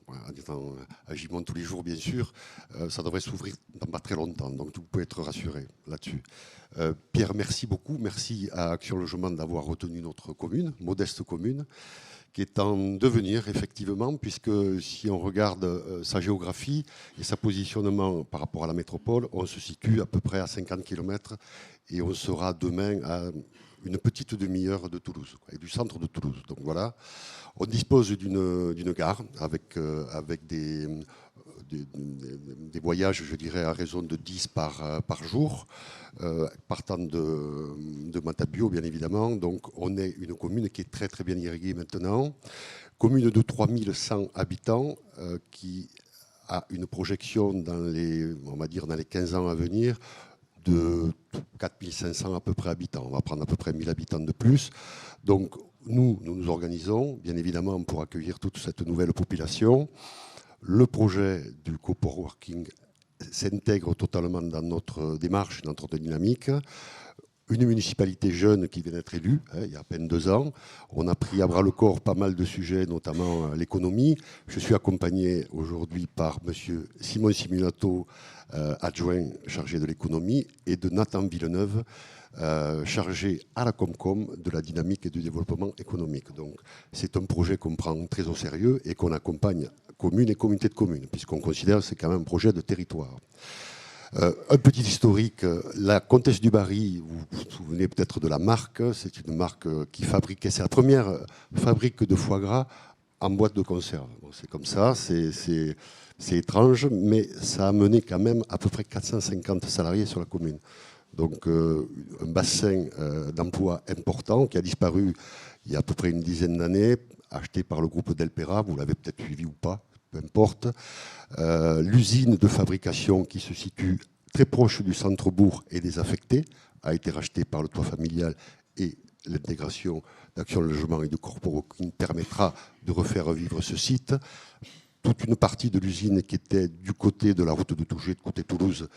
En étant à Gimont tous les jours, bien sûr, ça devrait s'ouvrir dans pas très longtemps. Donc, vous pouvez être rassuré là-dessus. Pierre, merci beaucoup. Merci à Action Logement d'avoir retenu notre commune, modeste commune, qui est en devenir, effectivement, puisque si on regarde sa géographie et sa positionnement par rapport à la métropole, on se situe à peu près à 50 km et on sera demain à une petite demi-heure de Toulouse, et du centre de Toulouse. Donc voilà. On dispose d'une gare avec des voyages, je dirais, à raison de 10 par jour, partant de Matabio, bien évidemment. Donc on est une commune qui est très très bien irriguée maintenant. Commune de 3100 habitants qui a une projection dans les 15 ans à venir de 4500 à peu près habitants. On va prendre à peu près 1000 habitants de plus. Donc, nous nous organisons, bien évidemment, pour accueillir toute cette nouvelle population. Le projet du coworking s'intègre totalement dans notre démarche, dans notre dynamique. une municipalité jeune qui vient d'être élue, il y a à peine 2 ans. On a pris à bras le corps pas mal de sujets, notamment l'économie. Je suis accompagné aujourd'hui par M. Simon Siminato, adjoint chargé de l'économie, et de Nathan Villeneuve, chargé à la Comcom de la dynamique et du développement économique. Donc c'est un projet qu'on prend très au sérieux et qu'on accompagne communes et communautés de communes, puisqu'on considère que c'est quand même un projet de territoire. Un petit historique, la Comtesse du Barry, vous vous souvenez peut-être de la marque, c'est une marque qui fabriquait, c'est la première fabrique de foie gras en boîte de conserve. Bon, c'est comme ça, c'est étrange, mais ça a mené quand même à peu près 450 salariés sur la commune. Donc un bassin d'emploi important qui a disparu il y a à peu près une dizaine d'années, acheté par le groupe Delpera, vous l'avez peut-être suivi ou pas, peu importe. L'usine de fabrication qui se situe très proche du centre-bourg et désaffectée a été rachetée par le toit familial et l'intégration d'Action Logement et de Corporoquine permettra de refaire vivre ce site. Toute une partie de l'usine qui était du côté de la route de Touget, de côté Toulouse,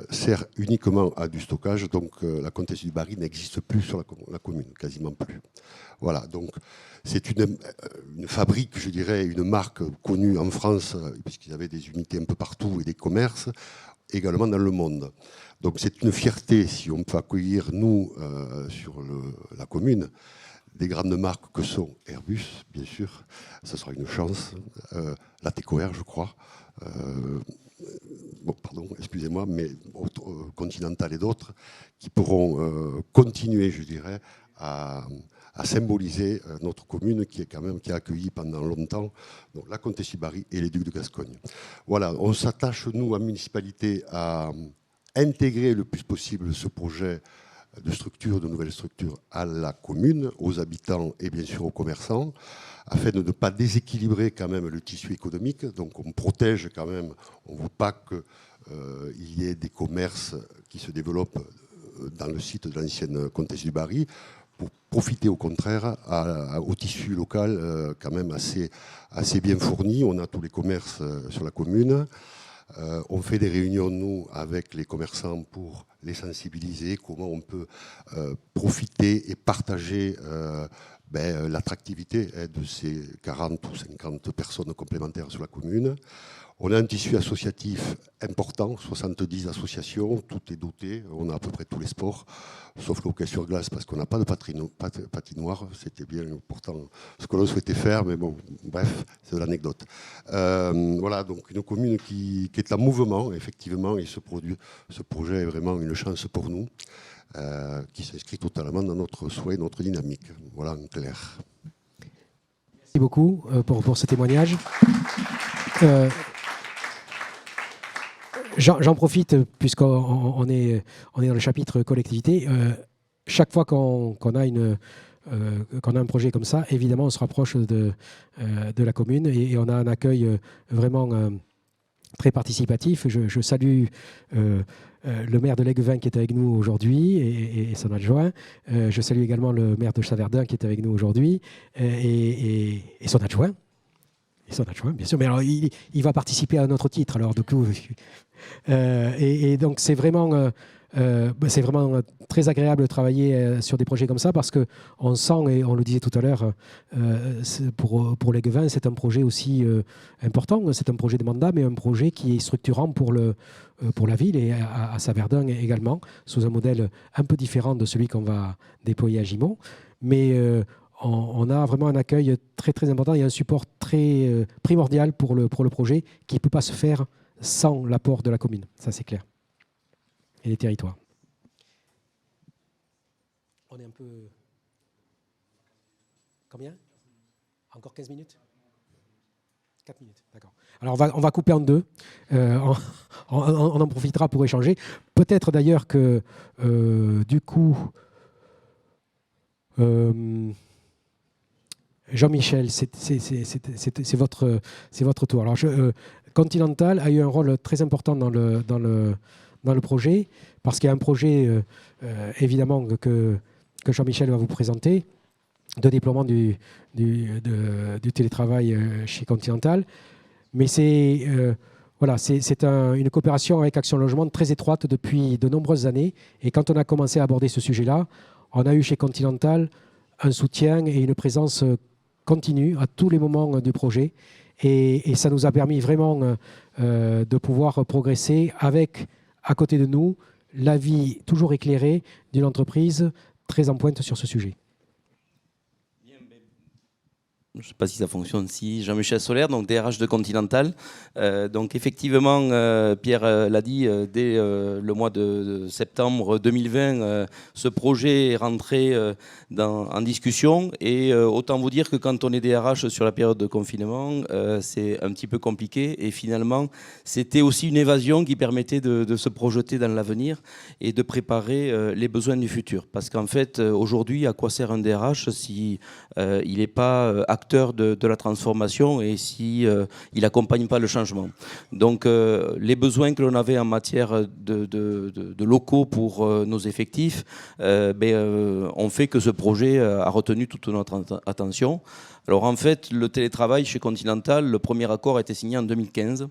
sert uniquement à du stockage. Donc la Comtesse du Barry n'existe plus sur la commune, quasiment plus. Voilà, donc c'est une fabrique, je dirais, une marque connue en France, puisqu'il y avait des unités un peu partout et des commerces, également dans le monde. Donc c'est une fierté si on peut accueillir, nous, sur la commune, des grandes marques que sont Airbus, bien sûr, ce sera une chance, la TECOR, je crois, bon, pardon, excusez-moi, mais Continental et d'autres, qui pourront continuer, je dirais, à symboliser notre commune qui a accueilli pendant longtemps donc, la Comtesse du Barry et les Ducs de Gascogne. Voilà, on s'attache, nous, à la municipalité, à intégrer le plus possible ce projet de nouvelles structures à la commune, aux habitants et bien sûr aux commerçants, afin de ne pas déséquilibrer quand même le tissu économique. Donc on protège quand même, on ne veut pas qu'il y ait des commerces qui se développent dans le site de l'ancienne Comtesse du Barry, pour profiter au contraire au tissu local quand même assez bien fourni. On a tous les commerces sur la commune. On fait des réunions, nous, avec les commerçants pour les sensibiliser, comment on peut profiter et partager l'attractivité de ces 40 ou 50 personnes complémentaires sur la commune. On a un tissu associatif important, 70 associations, tout est doté, on a à peu près tous les sports, sauf le hockey sur glace parce qu'on n'a pas de patinoire, c'était bien important ce que l'on souhaitait faire, mais bon, bref, c'est de l'anecdote. Voilà, donc une commune qui est en mouvement, effectivement, et ce projet est vraiment une chance pour nous, qui s'inscrit totalement dans notre souhait, notre dynamique. Voilà, en clair. Merci beaucoup pour ce témoignage. J'en profite, puisqu'on est dans le chapitre collectivité. Chaque fois qu'on a un projet comme ça, évidemment, on se rapproche de la commune et on a un accueil vraiment très participatif. Je salue le maire de Léguevin qui est avec nous aujourd'hui et son adjoint. Je salue également le maire de Chaverdun qui est avec nous aujourd'hui et son adjoint. Et son adjoint, bien sûr. Mais alors, il va participer à notre titre. Alors, du coup, et donc, c'est vraiment très agréable de travailler sur des projets comme ça parce qu'on sent, et on le disait tout à l'heure, pour Léguevin, c'est un projet aussi important. C'est un projet de mandat, mais un projet qui est structurant pour la ville et à Saverdun également, sous un modèle un peu différent de celui qu'on va déployer à Gimont. Mais on a vraiment un accueil très, très important et un support très primordial pour le projet qui ne peut pas se faire sans l'apport de la commune. Ça, c'est clair. Et les territoires. On est un peu... Combien? Encore 15 minutes? 4 minutes, d'accord. Alors, on va couper en deux. On en profitera pour échanger. Peut-être d'ailleurs que, du coup... Jean-Michel, c'est votre tour. Alors, Continental a eu un rôle très important dans le projet, parce qu'il y a un projet, évidemment, que Jean-Michel va vous présenter, de déploiement du télétravail chez Continental. Mais c'est voilà, c'est une coopération avec Action Logement très étroite depuis de nombreuses années. Et quand on a commencé à aborder ce sujet-là, on a eu chez Continental un soutien et une présence continue à tous les moments du projet. Et ça nous a permis vraiment de pouvoir progresser avec, à côté de nous, l'avis toujours éclairé d'une entreprise très en pointe sur ce sujet. Je ne sais pas si ça fonctionne. Si Jean-Michel Solaire, donc DRH de Continental. Donc effectivement, Pierre l'a dit, dès le mois de septembre 2020, ce projet est rentré en discussion. Et autant vous dire que quand on est DRH sur la période de confinement, c'est un petit peu compliqué. Et finalement, c'était aussi une évasion qui permettait de se projeter dans l'avenir et de préparer les besoins du futur. Parce qu'en fait, aujourd'hui, à quoi sert un DRH si il n'est pas acteur de la transformation et si il n'accompagne pas le changement. Donc les besoins que l'on avait en matière de locaux pour nos effectifs ont fait que ce projet a retenu toute notre attention. Alors en fait, le télétravail chez Continental, le premier accord a été signé en 2015.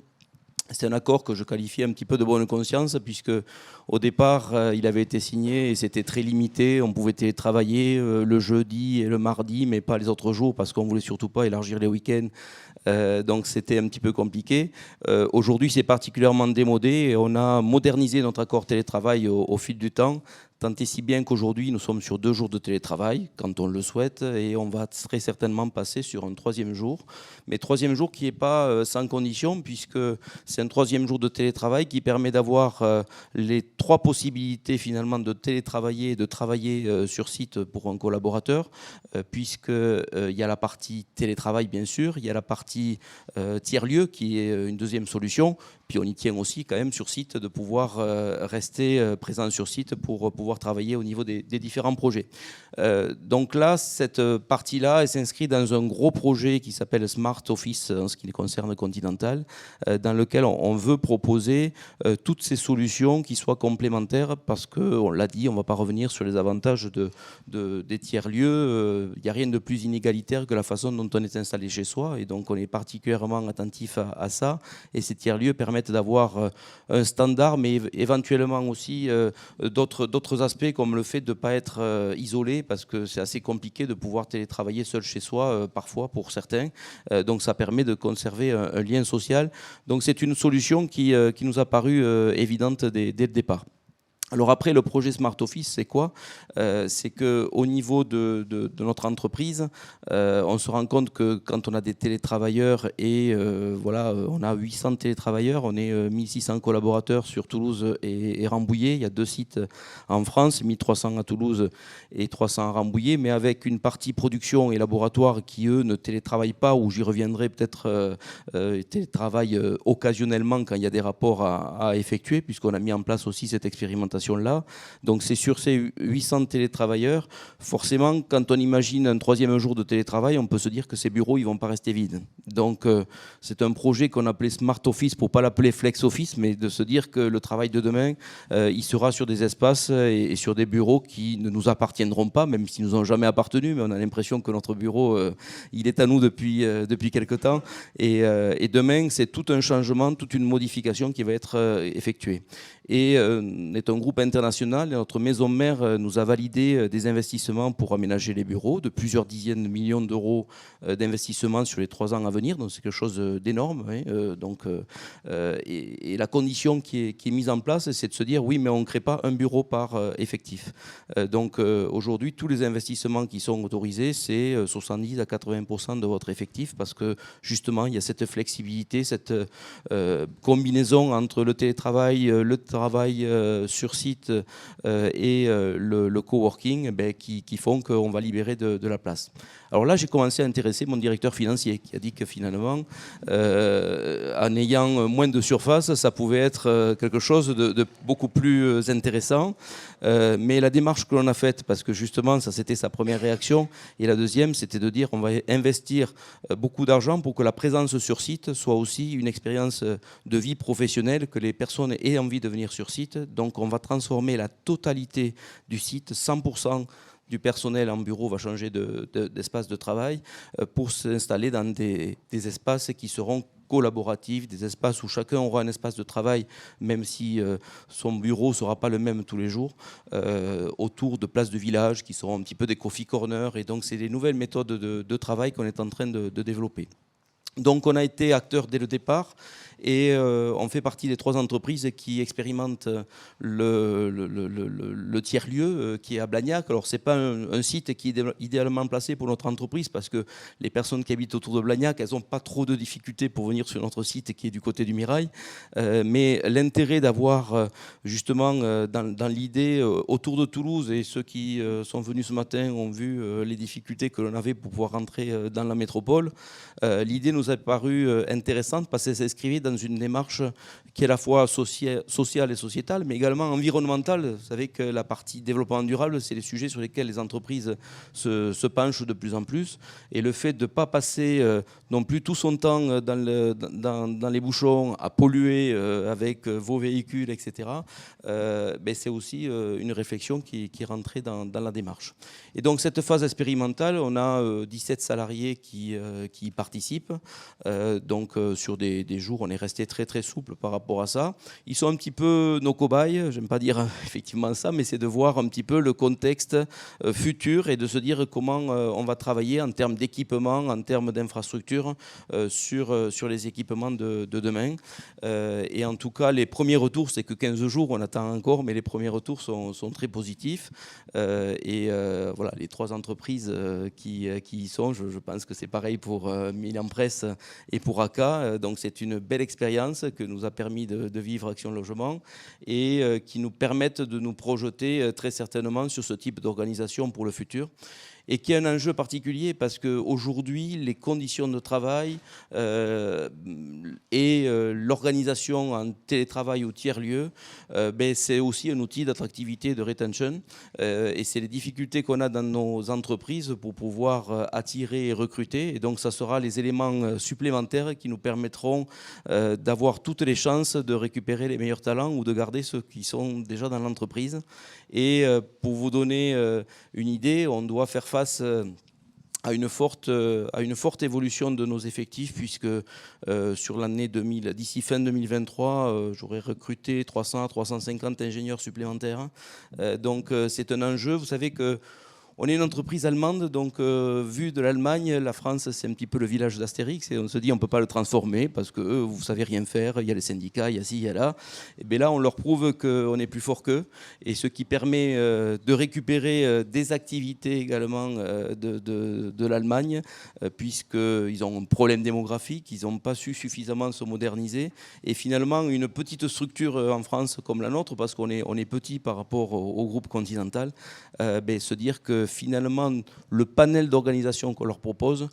C'est un accord que je qualifie un petit peu de bonne conscience puisque au départ, il avait été signé et c'était très limité. On pouvait télétravailler le jeudi et le mardi, mais pas les autres jours parce qu'on ne voulait surtout pas élargir les week-ends. Donc c'était un petit peu compliqué. Aujourd'hui, c'est particulièrement démodé et on a modernisé notre accord télétravail au fil du temps. Tant et si bien qu'aujourd'hui, nous sommes sur 2 jours de télétravail, quand on le souhaite, et on va très certainement passer sur un 3e jour. Mais 3e jour qui n'est pas sans condition, puisque c'est un 3e jour de télétravail qui permet d'avoir les 3 possibilités finalement de télétravailler et de travailler sur site pour un collaborateur, puisqu'il y a la partie télétravail, bien sûr, il y a la partie tiers-lieu, qui est une 2e solution, puis on y tient aussi quand même sur site de pouvoir rester présent sur site pour pouvoir travailler au niveau des différents projets. Donc là, cette partie-là, elle s'inscrit dans un gros projet qui s'appelle Smart Office en ce qui concerne Continental, dans lequel on veut proposer toutes ces solutions qui soient complémentaires parce qu'on l'a dit, on ne va pas revenir sur les avantages des tiers-lieux. Il n'y a rien de plus inégalitaire que la façon dont on est installé chez soi et donc on est particulièrement attentif à ça et ces tiers-lieux permettent d'avoir un standard mais éventuellement aussi d'autres aspects comme le fait de ne pas être isolé parce que c'est assez compliqué de pouvoir télétravailler seul chez soi parfois pour certains. Donc ça permet de conserver un lien social. Donc c'est une solution qui nous a paru évidente dès le départ. Alors après, le projet Smart Office, c'est quoi ? C'est qu'au niveau de notre entreprise, on se rend compte que quand on a des télétravailleurs et voilà, on a 800 télétravailleurs, on est 1600 collaborateurs sur Toulouse et Rambouillet. Il y a 2 sites en France, 1300 à Toulouse et 300 à Rambouillet, mais avec une partie production et laboratoire qui, eux, ne télétravaillent pas, ou j'y reviendrai peut-être, télétravaillent occasionnellement quand il y a des rapports à effectuer, puisqu'on a mis en place aussi cette expérimentation là. Donc c'est sur ces 800 télétravailleurs, forcément quand on imagine un 3e jour de télétravail, on peut se dire que ces bureaux ils vont pas rester vides. Donc c'est un projet qu'on appelait Smart Office pour pas l'appeler Flex Office, mais de se dire que le travail de demain il sera sur des espaces et sur des bureaux qui ne nous appartiendront pas, même s'ils nous ont jamais appartenu, mais on a l'impression que notre bureau il est à nous depuis quelque temps et demain c'est tout un changement, toute une modification qui va être effectuée. Et on est un groupe international et notre maison mère nous a validé des investissements pour aménager les bureaux de plusieurs dizaines de millions d'euros d'investissements sur les 3 ans à venir, donc c'est quelque chose d'énorme. Et la condition qui est mise en place, c'est de se dire oui, mais on ne crée pas un bureau par effectif. Donc aujourd'hui, tous les investissements qui sont autorisés, c'est 70 à 80% de votre effectif parce que justement, il y a cette flexibilité, cette combinaison entre le télétravail, le travail sur site et le coworking qui font qu'on va libérer de la place. Alors là, j'ai commencé à intéresser mon directeur financier qui a dit que finalement, en ayant moins de surface, ça pouvait être quelque chose de beaucoup plus intéressant. Mais la démarche que l'on a faite, parce que justement, ça c'était sa première réaction, et la deuxième, c'était de dire on va investir beaucoup d'argent pour que la présence sur site soit aussi une expérience de vie professionnelle, que les personnes aient envie de venir sur site. Donc on va transformer la totalité du site, 100% du personnel en bureau va changer d'espace de travail pour s'installer dans des espaces qui seront collaboratifs, des espaces où chacun aura un espace de travail, même si son bureau ne sera pas le même tous les jours, autour de places de village qui seront un petit peu des coffee corners. Et donc, c'est des nouvelles méthodes de travail qu'on est en train de développer. Donc, on a été acteur dès le départ. Et on fait partie des 3 entreprises qui expérimentent le tiers-lieu qui est à Blagnac. Alors, ce n'est pas un site qui est idéalement placé pour notre entreprise parce que les personnes qui habitent autour de Blagnac, elles n'ont pas trop de difficultés pour venir sur notre site qui est du côté du Mirail. Mais l'intérêt d'avoir justement dans l'idée autour de Toulouse, et ceux qui sont venus ce matin ont vu les difficultés que l'on avait pour pouvoir rentrer dans la métropole, l'idée nous a paru intéressante parce qu'elle s'inscrivait dans une démarche qui est à la fois sociale et sociétale, mais également environnementale. Vous savez que la partie développement durable, c'est les sujets sur lesquels les entreprises se penchent de plus en plus. Et le fait de ne pas passer non plus tout son temps dans les bouchons à polluer avec vos véhicules, etc., c'est aussi une réflexion qui est rentrée dans la démarche. Et donc cette phase expérimentale, on a 17 salariés qui y participent. Donc sur des jours, on est resté très très souple par rapport à ça. Ils sont un petit peu nos cobayes, j'aime pas dire effectivement ça, mais c'est de voir un petit peu le contexte futur et de se dire comment on va travailler en termes d'équipement, en termes d'infrastructure sur les équipements de demain. Et en tout cas, les premiers retours, c'est que 15 jours, on attend encore, mais les premiers retours sont très positifs. Voilà, les 3 entreprises qui y sont, je pense que c'est pareil pour Milan Presse et pour ACA. Donc c'est une belle expérience que nous a permis de vivre Action Logement et qui nous permettent de nous projeter très certainement sur ce type d'organisation pour le futur. Et qui est un enjeu particulier parce qu'aujourd'hui, les conditions de travail et l'organisation en télétravail ou tiers-lieu, c'est aussi un outil d'attractivité, de retention. Et c'est les difficultés qu'on a dans nos entreprises pour pouvoir attirer et recruter. Et donc, ça sera les éléments supplémentaires qui nous permettront d'avoir toutes les chances de récupérer les meilleurs talents ou de garder ceux qui sont déjà dans l'entreprise. Et pour vous donner une idée, on doit faire face à une forte évolution de nos effectifs puisque sur l'année 2000, d'ici fin 2023, j'aurais recruté 300 à 350 ingénieurs supplémentaires. Donc c'est un enjeu. Vous savez que on est une entreprise allemande, donc vu de l'Allemagne, la France, c'est un petit peu le village d'Astérix. Et on se dit, on ne peut pas le transformer parce que eux, vous ne savez rien faire. Il y a les syndicats, il y a ci, il y a là. Et bien là, on leur prouve qu'on est plus fort qu'eux. Et ce qui permet de récupérer des activités également de l'Allemagne, puisqu'ils ont un problème démographique, ils n'ont pas su suffisamment se moderniser. Et finalement, une petite structure en France comme la nôtre, parce qu'on est petit par rapport au groupe continental, se dire que finalement, le panel d'organisation qu'on leur propose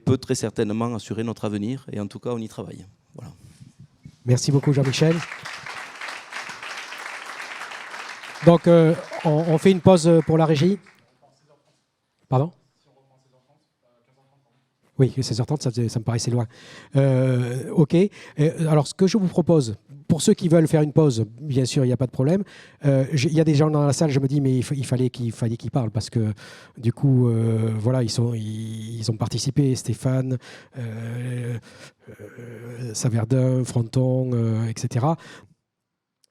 peut très certainement assurer notre avenir. Et en tout cas, on y travaille. Voilà. Merci beaucoup, Jean-Michel. Donc, on fait une pause pour la régie. Pardon ? Oui, 16h30, ça me paraissait loin. OK. Alors, ce que je vous propose, pour ceux qui veulent faire une pause, bien sûr, il n'y a pas de problème. Il y a des gens dans la salle, je me dis, mais il fallait qu'ils parlent parce que, du coup, voilà, ils ont participé, Stéphane, Saverdun, Fronton, etc.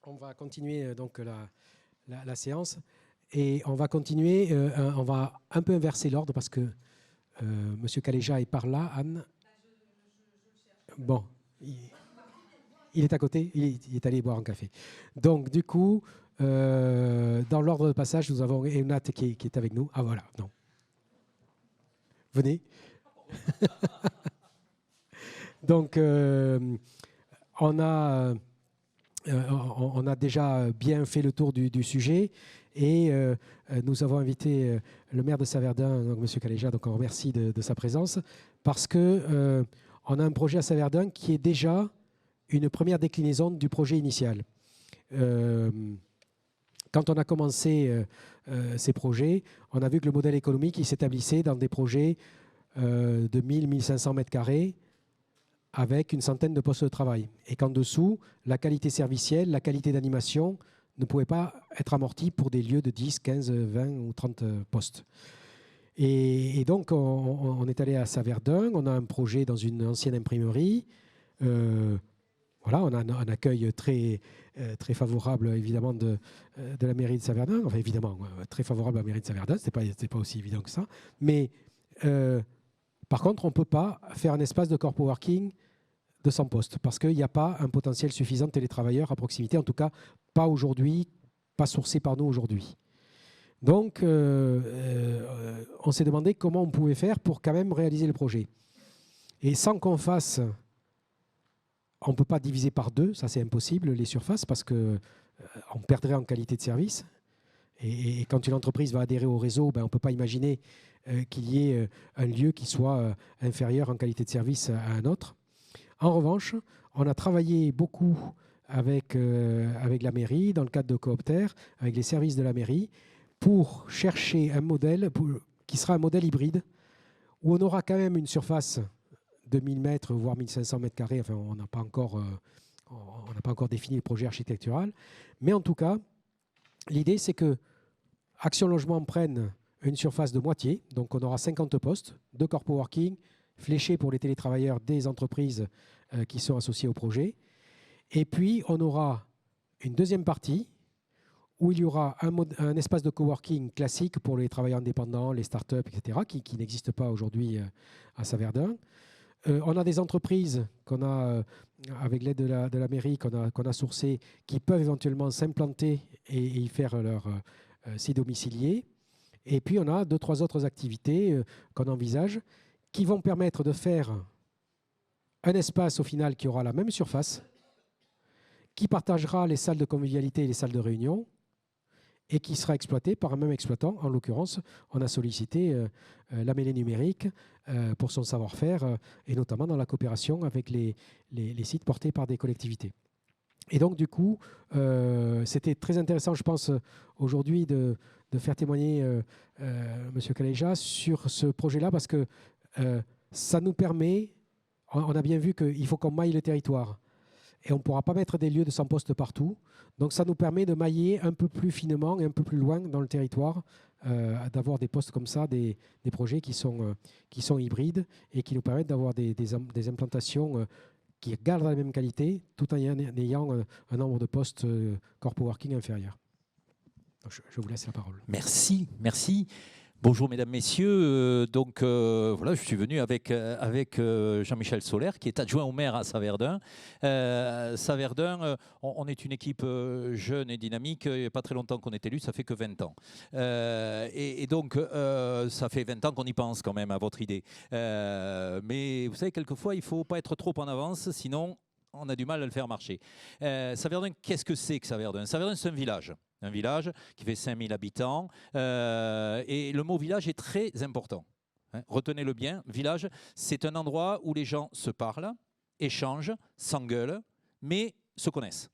On va continuer donc la séance et on va continuer, on va un peu inverser l'ordre parce que Monsieur Caléja est par là. Anne. Bon, il est à côté, il est allé boire un café. Donc, du coup, dans l'ordre de passage, nous avons Eunat qui est avec nous. Ah, voilà, non. Venez. Donc, on a déjà bien fait le tour du sujet. Et nous avons invité le maire de Saverdun, donc M. Caléja, donc on remercie de sa présence, parce qu'on a un projet à Saverdun qui est déjà une première déclinaison du projet initial. Quand on a commencé ces projets, on a vu que le modèle économique il s'établissait dans des projets de 1000-1500 mètres carrés avec une centaine de postes de travail. Et qu'en dessous, la qualité servicielle, la qualité d'animation ne pouvait pas être amorti pour des lieux de 10, 15, 20 ou 30 postes. Et donc, on est allé à Saverdun, on a un projet dans une ancienne imprimerie, voilà, on a un accueil très favorable, évidemment, de la mairie de Saverdun. Enfin, évidemment, très favorable à la mairie de Saverdun. Ce n'est pas aussi évident que ça. Mais, par contre, on ne peut pas faire un espace de coworking de 100 postes parce qu'il n'y a pas un potentiel suffisant de télétravailleurs à proximité. En tout cas, pas aujourd'hui, pas sourcé par nous aujourd'hui. Donc, on s'est demandé comment on pouvait faire pour quand même réaliser le projet. Et sans qu'on fasse... On ne peut pas diviser par 2, ça c'est impossible, les surfaces, parce qu'on perdrait en qualité de service. Et quand une entreprise va adhérer au réseau, on ne peut pas imaginer qu'il y ait un lieu qui soit inférieur en qualité de service à un autre. En revanche, on a travaillé beaucoup avec la mairie, dans le cadre de Coopter, avec les services de la mairie, pour chercher un modèle qui sera un modèle hybride, où on aura quand même une surface de 1000 mètres, voire 1500 mètres carrés. Enfin, on n'a pas encore défini le projet architectural. Mais en tout cas, l'idée, c'est que Action Logement prenne une surface de moitié. Donc, on aura 50 postes de coworking fléchés pour les télétravailleurs des entreprises qui sont associées au projet. Et puis, on aura une deuxième partie où il y aura un espace de coworking classique pour les travailleurs indépendants, les startups, etc., qui n'existe pas aujourd'hui à Saverdun. On a des entreprises qu'on a, avec l'aide de la mairie, qu'on a sourcées, qui peuvent éventuellement s'implanter et y faire leur site domicilié. Et puis, on a 2-3 autres activités qu'on envisage qui vont permettre de faire un espace, au final, qui aura la même surface, qui partagera les salles de convivialité et les salles de réunion, et qui sera exploité par un même exploitant. En l'occurrence, on a sollicité la mêlée numérique pour son savoir-faire, et notamment dans la coopération avec les sites portés par des collectivités. Et donc, du coup, c'était très intéressant, je pense, aujourd'hui de faire témoigner M. Kaleja sur ce projet-là, parce que ça nous permet, on a bien vu qu'il faut qu'on maille le territoire. Et on ne pourra pas mettre des lieux de 100 postes partout. Donc ça nous permet de mailler un peu plus finement et un peu plus loin dans le territoire, d'avoir des postes comme ça, des projets qui sont hybrides et qui nous permettent d'avoir des implantations qui gardent la même qualité tout en ayant un nombre de postes coworking inférieur. Donc je vous laisse la parole. Merci, merci. Bonjour mesdames, messieurs. Voilà, je suis venu avec Jean-Michel Solaire, qui est adjoint au maire à Saverdun. Saverdun, on est une équipe jeune et dynamique. Il n'y a pas très longtemps qu'on est élu, ça fait que 20 ans. Donc, ça fait 20 ans qu'on y pense quand même à votre idée. Mais vous savez, quelquefois, il ne faut pas être trop en avance, sinon on a du mal à le faire marcher. Saverdun, qu'est-ce que c'est que Saverdun? Saverdun, c'est un village. Un village qui fait 5000 habitants. Et le mot village est très important. Retenez-le bien. Village, c'est un endroit où les gens se parlent, échangent, s'engueulent, mais se connaissent.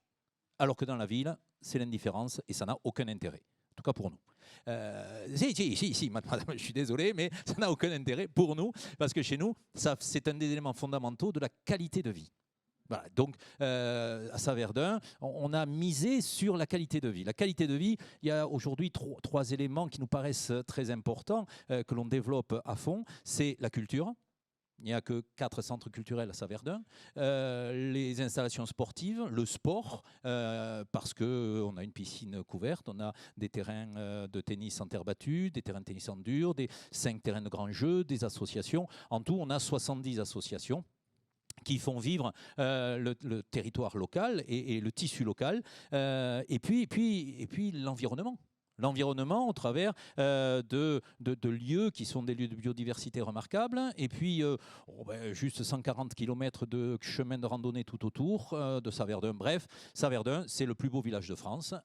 Alors que dans la ville, c'est l'indifférence et ça n'a aucun intérêt. En tout cas pour nous. Si, madame, je suis désolé, mais ça n'a aucun intérêt pour nous, parce que chez nous, c'est un des éléments fondamentaux de la qualité de vie. Voilà, donc à Saverdun, on a misé sur la qualité de vie. La qualité de vie, il y a aujourd'hui trois éléments qui nous paraissent très importants, que l'on développe à fond. C'est la culture. Il n'y a que 4 centres culturels à Saverdun. Les installations sportives, le sport, parce qu'on a une piscine couverte, on a des terrains de tennis en terre battue, des terrains de tennis en dur, 5 terrains de grands jeux, des associations. En tout, on a 70 associations qui font vivre le territoire local et le tissu local, et puis l'environnement. L'environnement au travers de lieux qui sont des lieux de biodiversité remarquables, et puis juste 140 km de chemin de randonnée tout autour de Saverdun. Bref, Saverdun, c'est le plus beau village de France,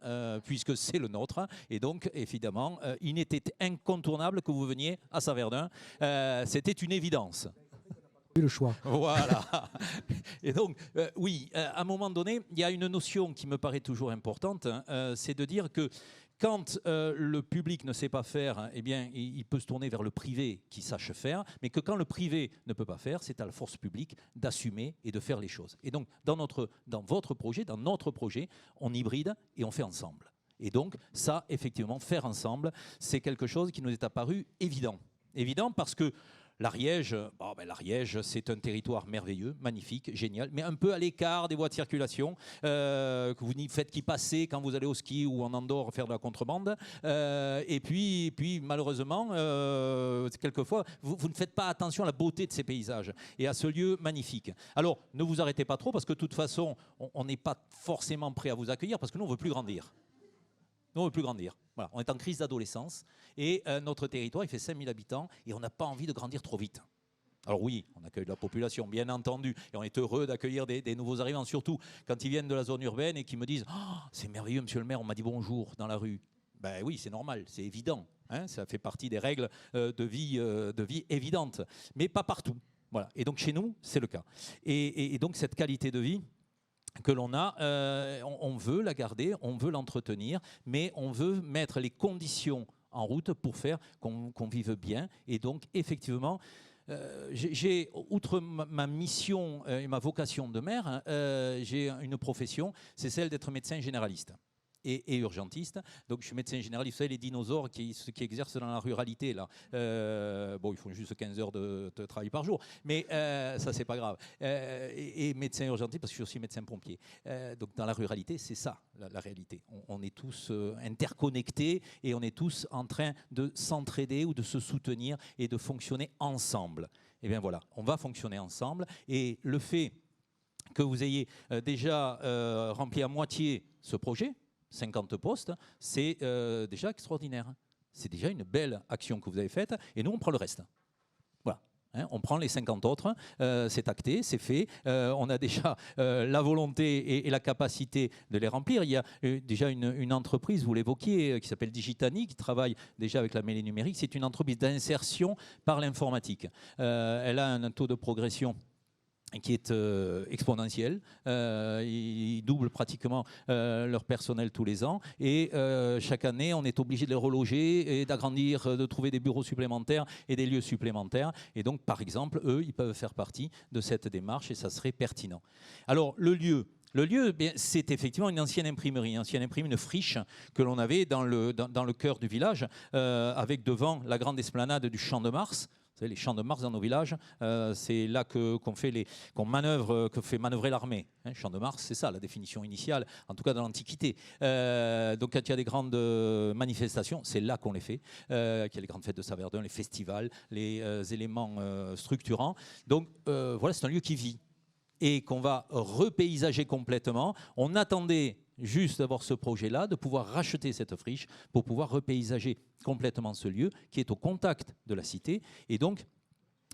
puisque c'est le nôtre, et donc évidemment, il était incontournable que vous veniez à Saverdun. C'était une évidence. Le choix. Voilà. Et donc, oui, à un moment donné, il y a une notion qui me paraît toujours importante, c'est de dire que quand le public ne sait pas faire, eh bien, il peut se tourner vers le privé qui sache faire, mais que quand le privé ne peut pas faire, c'est à la force publique d'assumer et de faire les choses. Et donc, dans votre projet, dans notre projet, on hybride et on fait ensemble. Et donc, ça, effectivement, faire ensemble, c'est quelque chose qui nous est apparu évident. Évident parce que L'Ariège, l'Ariège, c'est un territoire merveilleux, magnifique, génial, mais un peu à l'écart des voies de circulation, que vous n'y faites qu'y passer quand vous allez au ski ou en Andorre faire de la contrebande. Et puis malheureusement, quelquefois, vous ne faites pas attention à la beauté de ces paysages et à ce lieu magnifique. Alors, ne vous arrêtez pas trop, parce que de toute façon, on n'est pas forcément prêt à vous accueillir, parce que nous, on ne veut plus grandir. Nous, on ne veut plus grandir. Voilà, on est en crise d'adolescence et notre territoire, il fait 5000 habitants et on n'a pas envie de grandir trop vite. Alors oui, on accueille la population, bien entendu, et on est heureux d'accueillir des nouveaux arrivants, surtout quand ils viennent de la zone urbaine et qui me disent « Oh, c'est merveilleux, monsieur le maire, on m'a dit bonjour dans la rue ». Ben oui, c'est normal, c'est évident. Hein, ça fait partie des règles de vie évidentes, mais pas partout. Voilà. Et donc chez nous, c'est le cas. Et donc cette qualité de vie que l'on a, on veut la garder, on veut l'entretenir, mais on veut mettre les conditions en route pour faire qu'on vive bien. Et donc, effectivement, j'ai, outre ma mission et ma vocation de maire, j'ai une profession, c'est celle d'être médecin généraliste et urgentiste. Donc je suis médecin généraliste, vous savez, les dinosaures qui exercent dans la ruralité, là. Bon, ils font juste 15 heures de travail par jour, mais ça, c'est pas grave. Et médecin urgentiste, parce que je suis aussi médecin pompier. Donc dans la ruralité, c'est ça, la réalité. On est tous interconnectés et on est tous en train de s'entraider ou de se soutenir et de fonctionner ensemble. Et bien voilà, on va fonctionner ensemble. Et le fait que vous ayez déjà rempli à moitié ce projet, 50 postes, c'est déjà extraordinaire. C'est déjà une belle action que vous avez faite et nous, on prend le reste. Voilà. Hein, on prend les 50 autres, c'est acté, c'est fait. On a déjà la volonté et la capacité de les remplir. Il y a déjà une entreprise, vous l'évoquiez, qui s'appelle Digitani, qui travaille déjà avec la mêlée numérique. C'est une entreprise d'insertion par l'informatique. Elle a un taux de progression qui est exponentiel. Ils doublent pratiquement leur personnel tous les ans. Et chaque année, on est obligé de les reloger et d'agrandir, de trouver des bureaux supplémentaires et des lieux supplémentaires. Et donc, par exemple, eux, ils peuvent faire partie de cette démarche et ça serait pertinent. Alors, le lieu, c'est effectivement une ancienne imprimerie, une friche que l'on avait dans le cœur du village, avec devant la grande esplanade du Champ de Mars. Vous savez, les champs de Mars dans nos villages, c'est là que fait manœuvrer l'armée. Hein, Champ de Mars, c'est ça la définition initiale, en tout cas dans l'Antiquité. Donc quand il y a des grandes manifestations, c'est là qu'on les fait. Qu'il y a les grandes fêtes de Saverdun, les festivals, les éléments structurants. Donc voilà, c'est un lieu qui vit et qu'on va repaysager complètement. On attendait juste d'avoir ce projet-là, de pouvoir racheter cette friche pour pouvoir repaysager complètement ce lieu qui est au contact de la cité et donc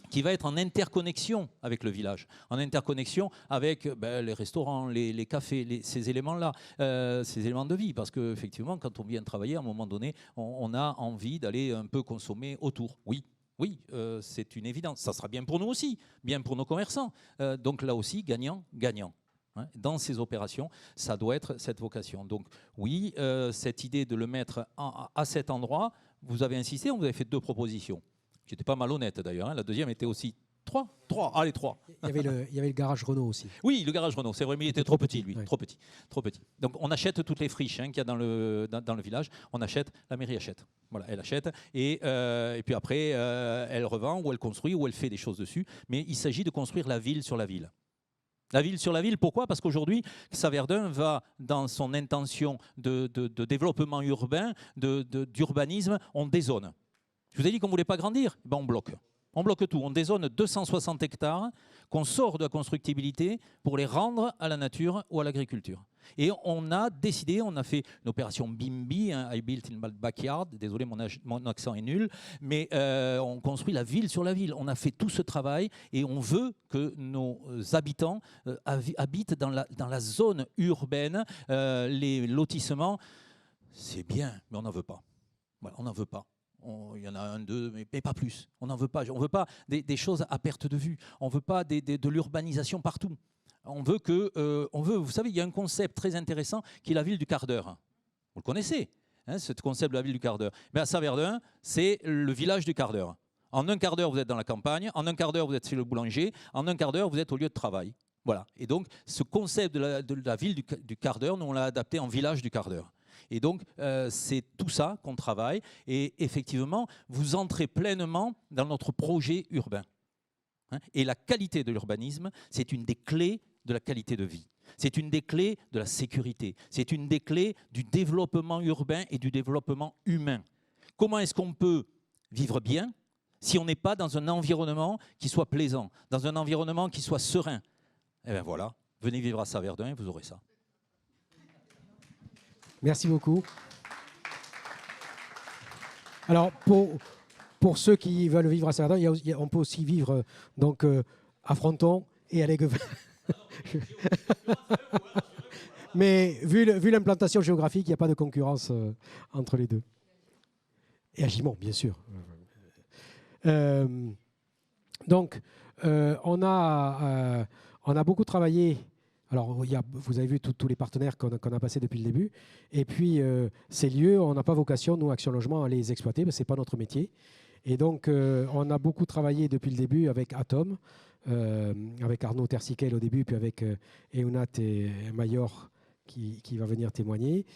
qui va être en interconnexion avec le village, en interconnexion avec les restaurants, les cafés, ces éléments-là, ces éléments de vie. Parce qu'effectivement, quand on vient travailler, à un moment donné, on a envie d'aller un peu consommer autour. Oui, c'est une évidence. Ça sera bien pour nous aussi, bien pour nos commerçants. Donc là aussi, gagnant. Dans ces opérations, ça doit être cette vocation. Donc oui, cette idée de le mettre à cet endroit, vous avez insisté, vous avez fait 2 propositions. J'étais pas malhonnête d'ailleurs. Hein. La deuxième était aussi 3. Allez, 3. Il y avait le garage Renault aussi. Oui, le garage Renault, c'est vrai, mais il était trop petit, lui. Ouais. Trop petit. Donc on achète toutes les friches qu'il y a dans le village. On achète, la mairie achète. Voilà, elle achète. Et puis après, elle revend ou elle construit ou elle fait des choses dessus. Mais il s'agit de construire la ville sur la ville. La ville sur la ville, pourquoi? Parce qu'aujourd'hui, Saverdun va dans son intention de développement urbain, d'urbanisme, on dézone. Je vous ai dit qu'on ne voulait pas grandir, on bloque. On bloque tout. On dézone 260 hectares qu'on sort de la constructibilité pour les rendre à la nature ou à l'agriculture. Et on a décidé, on a fait une opération BIMBY, I built in my backyard, désolé mon accent est nul, mais on construit la ville sur la ville. On a fait tout ce travail et on veut que nos habitants habitent dans la zone urbaine. Les lotissements, c'est bien, mais on n'en veut pas. Voilà, on n'en veut pas. Il y en a 1, 2, mais pas plus. On n'en veut pas. On ne veut pas des choses à perte de vue. On ne veut pas de l'urbanisation partout. On veut, vous savez, il y a un concept très intéressant qui est la ville du quart d'heure. Vous le connaissez, hein, ce concept de la ville du quart d'heure. Mais à Saverdun, c'est le village du quart d'heure. En un quart d'heure, vous êtes dans la campagne. En un quart d'heure, vous êtes chez le boulanger. En un quart d'heure, vous êtes au lieu de travail. Voilà. Et donc, ce concept de la ville du quart d'heure, nous, on l'a adapté en village du quart d'heure. Et donc, c'est tout ça qu'on travaille. Et effectivement, vous entrez pleinement dans notre projet urbain. Et la qualité de l'urbanisme, c'est une des clés de la qualité de vie. C'est une des clés de la sécurité. C'est une des clés du développement urbain et du développement humain. Comment est-ce qu'on peut vivre bien si on n'est pas dans un environnement qui soit plaisant, dans un environnement qui soit serein? Eh bien voilà, venez vivre à Saverdun et vous aurez ça. Merci beaucoup. Alors, pour ceux qui veulent vivre à Saverdun, on peut aussi vivre donc, à Fronton et à Léguevin. Mais vu l'implantation géographique, il n'y a pas de concurrence entre les deux. Et à Gimont, bien sûr. Donc, on a beaucoup travaillé. Alors, vous avez vu tous les partenaires qu'on a passés depuis le début. Et puis, ces lieux, on n'a pas vocation, nous, Action Logement, à les exploiter, parce que ce n'est pas notre métier. Et donc, on a beaucoup travaillé depuis le début avec Atom, avec Arnaud Tersiquel au début, puis avec Eunat et Mayor qui va venir témoigner.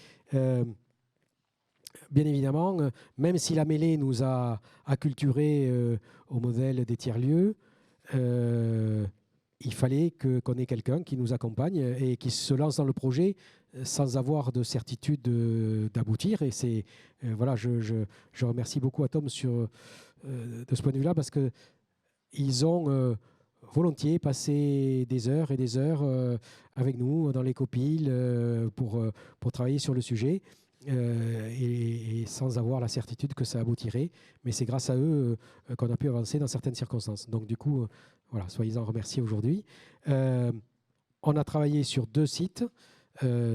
Bien évidemment, même si la mêlée nous a acculturés au modèle des tiers-lieux, il fallait qu'on ait quelqu'un qui nous accompagne et qui se lance dans le projet sans avoir de certitude d'aboutir. Et c'est voilà, je remercie beaucoup Atom de ce point de vue-là, parce qu'ils ont volontiers passé des heures et des heures avec nous dans les copiles pour travailler sur le sujet. Et sans avoir la certitude que ça aboutirait. Mais c'est grâce à eux qu'on a pu avancer dans certaines circonstances. Donc du coup, voilà, soyez-en remerciés aujourd'hui. On a travaillé sur 2 sites,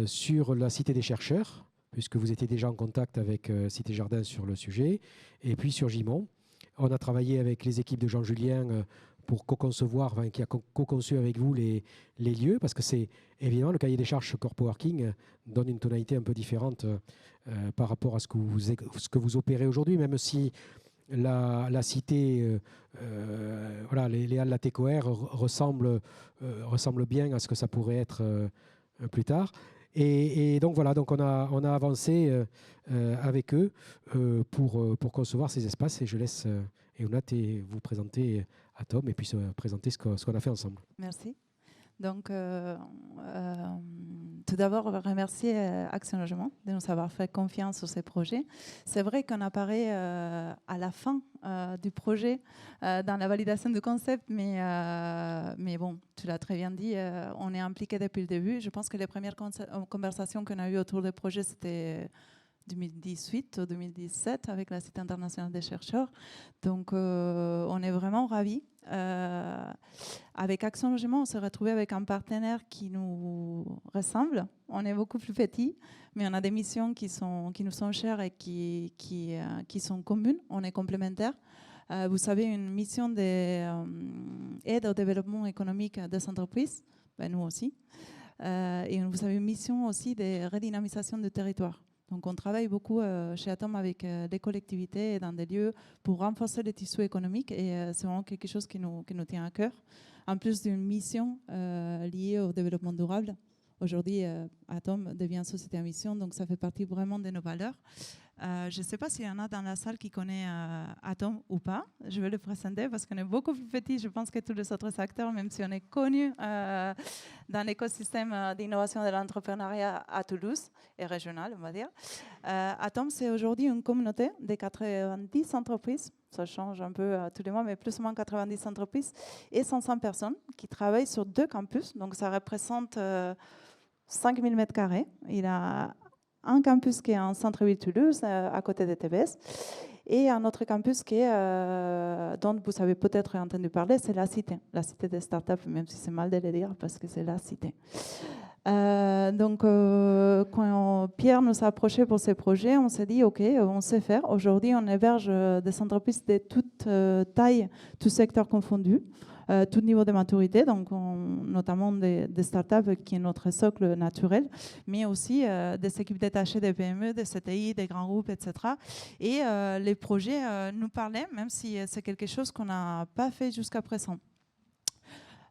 sur la Cité des chercheurs, puisque vous étiez déjà en contact avec Cité Jardin sur le sujet, et puis sur Gimont. On a travaillé avec les équipes de Jean Julien pour co-concevoir, qui a co-conçu avec vous les lieux, parce que c'est évidemment le cahier des charges Corpoworking donne une tonalité un peu différente par rapport à ce que vous opérez aujourd'hui, même si la cité, voilà, les halles Latécoère ressemblent bien à ce que ça pourrait être plus tard. Et donc voilà, donc on a avancé avec eux pour concevoir ces espaces, et je laisse Eunat vous présenter Atom et puis présenter ce qu'on a fait ensemble. Merci. Donc, tout d'abord, remercier Action Logement de nous avoir fait confiance sur ces projets. C'est vrai qu'on apparaît à la fin du projet, dans la validation du concept, mais bon, tu l'as très bien dit, on est impliqué depuis le début. Je pense que les premières conversations qu'on a eues autour du projet, c'était 2018 ou 2017 avec la Cité internationale des chercheurs. Donc, on est vraiment ravis. Avec Action Logement, on s'est retrouvé avec un partenaire qui nous ressemble. On est beaucoup plus petits, mais on a des missions qui nous sont chères et qui sont communes. On est complémentaires. Vous savez, une mission d'aide au développement économique des entreprises, ben nous aussi. Et vous avez une mission aussi de redynamisation du territoire. Donc, on travaille beaucoup chez Atom avec des collectivités et dans des lieux pour renforcer le tissu économique, et c'est vraiment quelque chose qui nous tient à cœur. En plus d'une mission liée au développement durable, aujourd'hui, Atom devient société à mission, donc ça fait partie vraiment de nos valeurs. Je ne sais pas s'il y en a dans la salle qui connaît Atom ou pas. Je vais le présenter parce qu'on est beaucoup plus petit, je pense, que tous les autres acteurs, même si on est connu dans l'écosystème d'innovation de l'entrepreneuriat à Toulouse et régional, on va dire. Atom, c'est aujourd'hui une communauté de 90 entreprises. Ça change un peu tous les mois, mais plus ou moins 90 entreprises et 500 personnes qui travaillent sur 2 campus. Donc, ça représente 5000 m². Il a un campus qui est en centre-ville Toulouse, à côté de TBS, et un autre campus qui est, dont vous avez peut-être entendu parler, c'est la Cité des startups, même si c'est mal de le dire parce que c'est la Cité. Donc, quand Pierre nous a approchés pour ces projets, on s'est dit, OK, on sait faire. Aujourd'hui, on héberge des entreprises de toute taille, tout secteur confondu, tout niveau de maturité, donc notamment des startups qui est notre socle naturel, mais aussi des équipes détachées des PME, des CTI, des grands groupes, etc. Et les projets nous parlaient, même si c'est quelque chose qu'on n'a pas fait jusqu'à présent.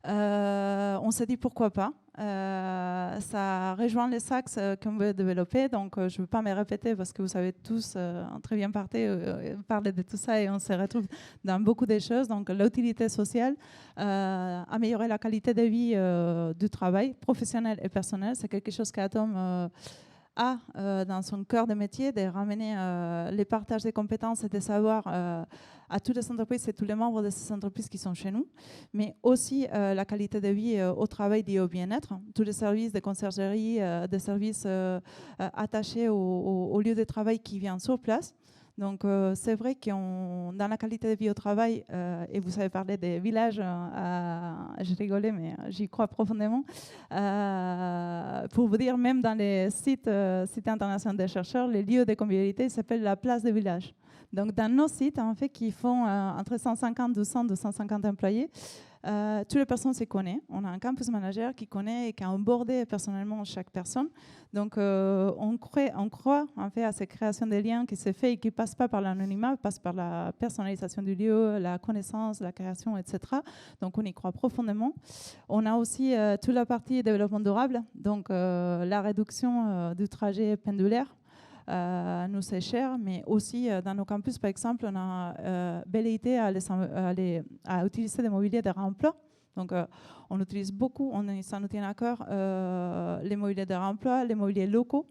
On s'est dit pourquoi pas. ça rejoint les axes qu'on veut développer. Donc, je ne veux pas me répéter parce que vous savez tous très bien parler de tout ça et on se retrouve dans beaucoup de choses. Donc, l'utilité sociale, améliorer la qualité de vie du travail professionnel et personnel, c'est quelque chose qu'Atom a dans son cœur de métier, de ramener les partages des compétences et des savoirs à toutes les entreprises et tous les membres de ces entreprises qui sont chez nous, mais aussi la qualité de vie au travail et au bien-être, tous les services de conciergerie, des services attachés au lieu de travail qui viennent sur place. Donc, c'est vrai que dans la qualité de vie au travail, et vous avez parlé des villages, je rigolais, mais j'y crois profondément. Pour vous dire, même dans les sites internationaux des chercheurs, les lieux de convivialité s'appellent la place des villages. Donc, dans nos sites, en fait, qui font entre 150, 200, 250 employés, toutes les personnes se connaissent. On a un campus manager qui connaît et qui a onboardé personnellement chaque personne. Donc, on croit en fait à cette création des liens qui se fait et qui ne passe pas par l'anonymat, passe par la personnalisation du lieu, la connaissance, la création, etc. Donc, on y croit profondément. On a aussi toute la partie développement durable, donc la réduction du trajet pendulaire. Nous, c'est cher, mais aussi dans nos campus, par exemple, on a velléité à utiliser des mobiliers de réemploi. Donc, on utilise beaucoup, ça nous tient à cœur, les mobiliers de réemploi, les mobiliers locaux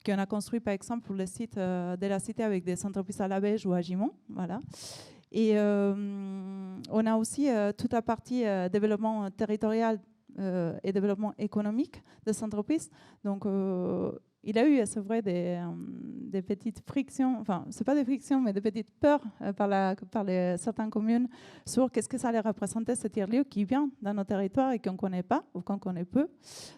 qu'on a construits, par exemple, pour le site de la Cité avec des entreprises à la Beige ou à Gimont. Voilà. Et on a aussi toute la partie développement territorial et développement économique des entreprises. Donc, il a eu, c'est vrai, des petites frictions, enfin, ce n'est pas des frictions, mais des petites peurs par certaines communes sur qu'est-ce que ça allait représenter ce tiers-lieu qui vient dans nos territoires et qu'on ne connaît pas ou qu'on connaît peu.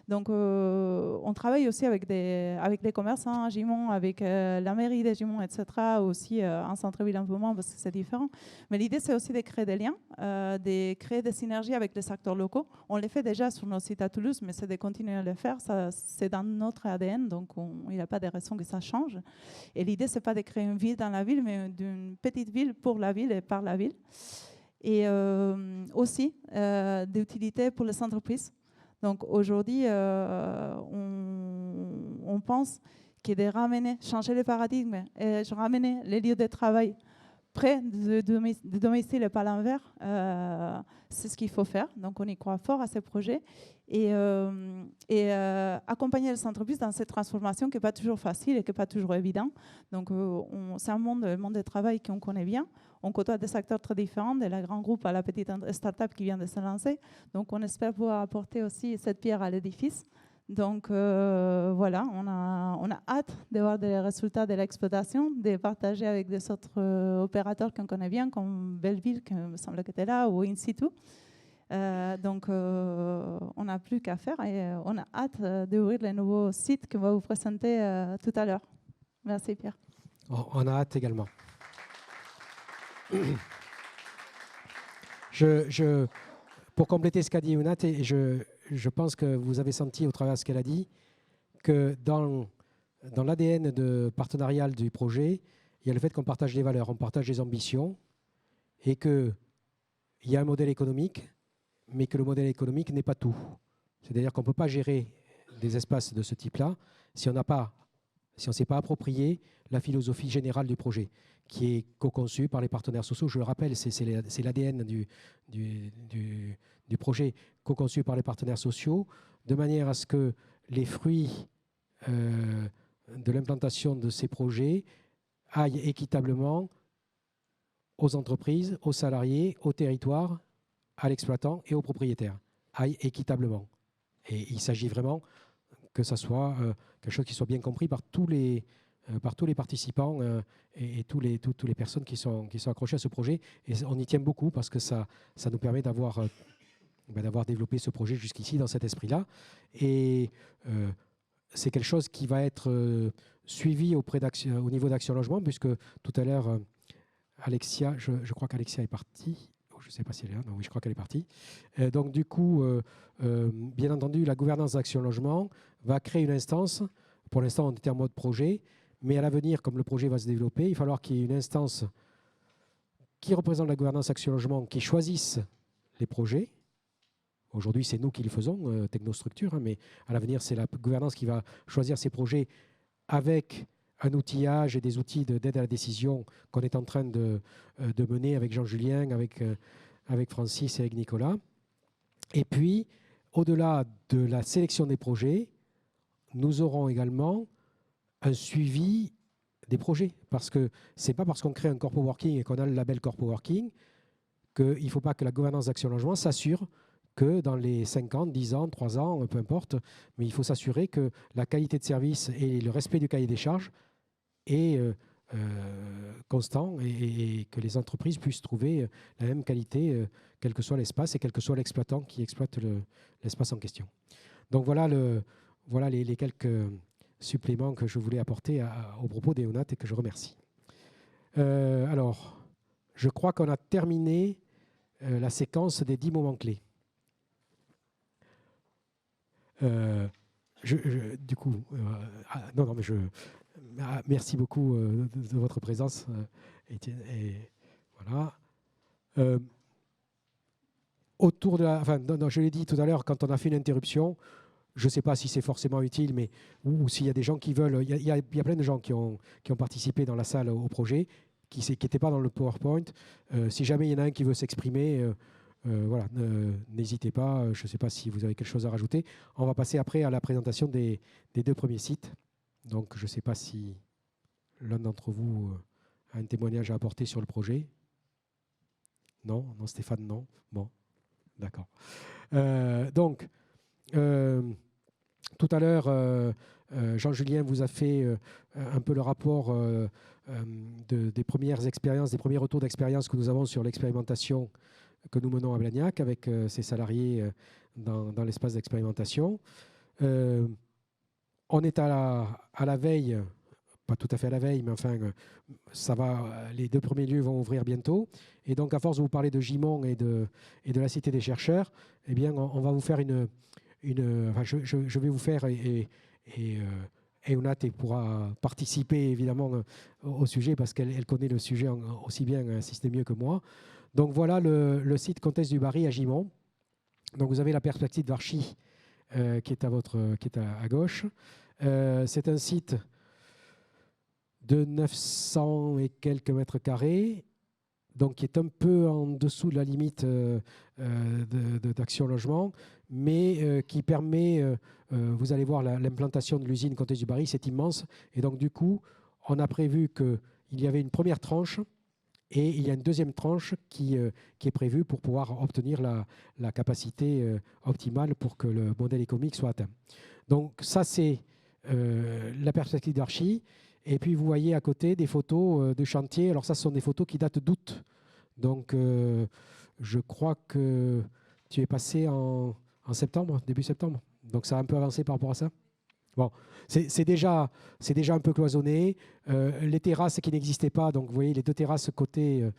Donc, on travaille aussi avec les commerçants à Gimont, avec la mairie de Gimont, etc., aussi en centre-ville un peu moins parce que c'est différent. Mais l'idée, c'est aussi de créer des liens, de créer des synergies avec les acteurs locaux. On les fait déjà sur nos sites à Toulouse, mais c'est de continuer à le faire. Ça, c'est dans notre ADN, donc il n'y a pas de raison que ça change. Et l'idée, ce n'est pas de créer une ville dans la ville, mais d'une petite ville pour la ville et par la ville. Et aussi d'utilité pour les entreprises. Donc aujourd'hui, on pense que de changer le paradigme et ramener les lieux de travail près de domicile et pas l'inverse, c'est ce qu'il faut faire. Donc, on y croit fort à ce projet et accompagner les entreprises dans cette transformation qui n'est pas toujours facile et qui n'est pas toujours évident. Donc, c'est un monde, le monde du travail qu'on connaît bien. On côtoie des acteurs très différents, de la grande groupe à la petite start-up qui vient de se lancer. Donc, on espère pouvoir apporter aussi cette pierre à l'édifice. Donc voilà, on a hâte de voir des résultats de l'exploitation, de partager avec des autres opérateurs qu'on connaît bien, comme Belleville, qui me semble que était là, ou In Situ. Donc on n'a plus qu'à faire et on a hâte d'ouvrir les nouveaux sites qu'on va vous présenter tout à l'heure. Merci Pierre. On a hâte également. Pour compléter ce qu'a dit Younat, je pense que vous avez senti au travers de ce qu'elle a dit que dans l'ADN partenarial du projet, il y a le fait qu'on partage les valeurs, on partage les ambitions et qu'il y a un modèle économique, mais que le modèle économique n'est pas tout. C'est-à-dire qu'on ne peut pas gérer des espaces de ce type-là si on ne s'est pas approprié la philosophie générale du projet, qui est co-conçue par les partenaires sociaux. Je le rappelle, c'est l'ADN du projet, co-conçu par les partenaires sociaux, de manière à ce que les fruits de l'implantation de ces projets aillent équitablement aux entreprises, aux salariés, aux territoires, à l'exploitant et aux propriétaires, aillent équitablement. Et il s'agit vraiment que ça soit quelque chose qui soit bien compris par tous les participants et toutes les personnes qui sont accrochées à ce projet. Et on y tient beaucoup parce que ça nous permet d'avoir développé ce projet jusqu'ici dans cet esprit-là. Et c'est quelque chose qui va être suivi au niveau d'Action Logement, puisque tout à l'heure, Alexia, je crois qu'Alexia est partie. Je ne sais pas si elle est là. Non, oui, je crois qu'elle est partie. Donc, du coup, bien entendu, la gouvernance d'Action Logement va créer une instance. Pour l'instant, on était en mode projet. Mais à l'avenir, comme le projet va se développer, il va falloir qu'il y ait une instance qui représente la gouvernance Action Logement, qui choisisse les projets Aujourd'hui, c'est nous qui le faisons, Technostructure, hein, mais à l'avenir, c'est la gouvernance qui va choisir ces projets avec un outillage et des outils d'aide à la décision qu'on est en train de mener avec Jean-Julien, avec Francis et avec Nicolas. Et puis, au-delà de la sélection des projets, nous aurons également un suivi des projets. Parce que ce n'est pas parce qu'on crée un corpo working et qu'on a le label corpo working qu'il ne faut pas que la gouvernance d'Action Logement s'assure que dans les 5 ans, 10 ans, 3 ans, peu importe, mais il faut s'assurer que la qualité de service et le respect du cahier des charges est constant et que les entreprises puissent trouver la même qualité, quel que soit l'espace et quel que soit l'exploitant qui exploite l'espace en question. Donc voilà, les quelques suppléments que je voulais apporter au propos d'Eonat et que je remercie. Alors, je crois qu'on a terminé la séquence des 10 moments clés. Du coup, merci beaucoup de votre présence, Étienne. Et voilà. Autour de je l'ai dit tout à l'heure, quand on a fait une interruption, je ne sais pas si c'est forcément utile, mais ou s'il y a des gens qui veulent. Il y a plein de gens qui ont participé dans la salle au projet, qui n'étaient pas dans le PowerPoint. Si jamais il y en a un qui veut s'exprimer, voilà, n'hésitez pas. Je ne sais pas si vous avez quelque chose à rajouter. On va passer après à la présentation des 2 premiers sites. Donc, je ne sais pas si l'un d'entre vous a un témoignage à apporter sur le projet. Non, Stéphane, non. Bon, d'accord. Donc, tout à l'heure, Jean-Julien vous a fait un peu le rapport des premières expériences, des premiers retours d'expérience que nous avons sur l'expérimentation que nous menons à Blagnac avec ses salariés dans l'espace d'expérimentation. On est à la veille, pas tout à fait à la veille, mais enfin, ça va, les 2 premiers lieux vont ouvrir bientôt. Et donc, à force de vous parler de Gimont et de la Cité des chercheurs, eh bien, on va vous faire je vais vous faire, et Eonat pourra participer évidemment au sujet parce qu'elle connaît le sujet aussi bien, si ce n'est mieux que moi. Donc voilà le site Comtesse du Barry à Gimont. Donc vous avez la perspective d'Archy qui est à gauche. C'est un site de 900 et quelques mètres carrés, donc qui est un peu en dessous de la limite d'Action Logement, mais qui permet, vous allez voir l'implantation de l'usine Comtesse du Barry, c'est immense. Et donc du coup, on a prévu qu'il y avait une première tranche et il y a une deuxième tranche qui est prévue pour pouvoir obtenir la capacité optimale pour que le modèle économique soit atteint. Donc ça, c'est la perspective d'Archy. Et puis vous voyez à côté des photos de chantier. Alors ça, ce sont des photos qui datent d'août. Donc je crois que tu es passé en septembre, début septembre. Donc ça a un peu avancé par rapport à ça. Bon, c'est déjà un peu cloisonné. Les terrasses qui n'existaient pas, donc vous voyez les 2 terrasses côté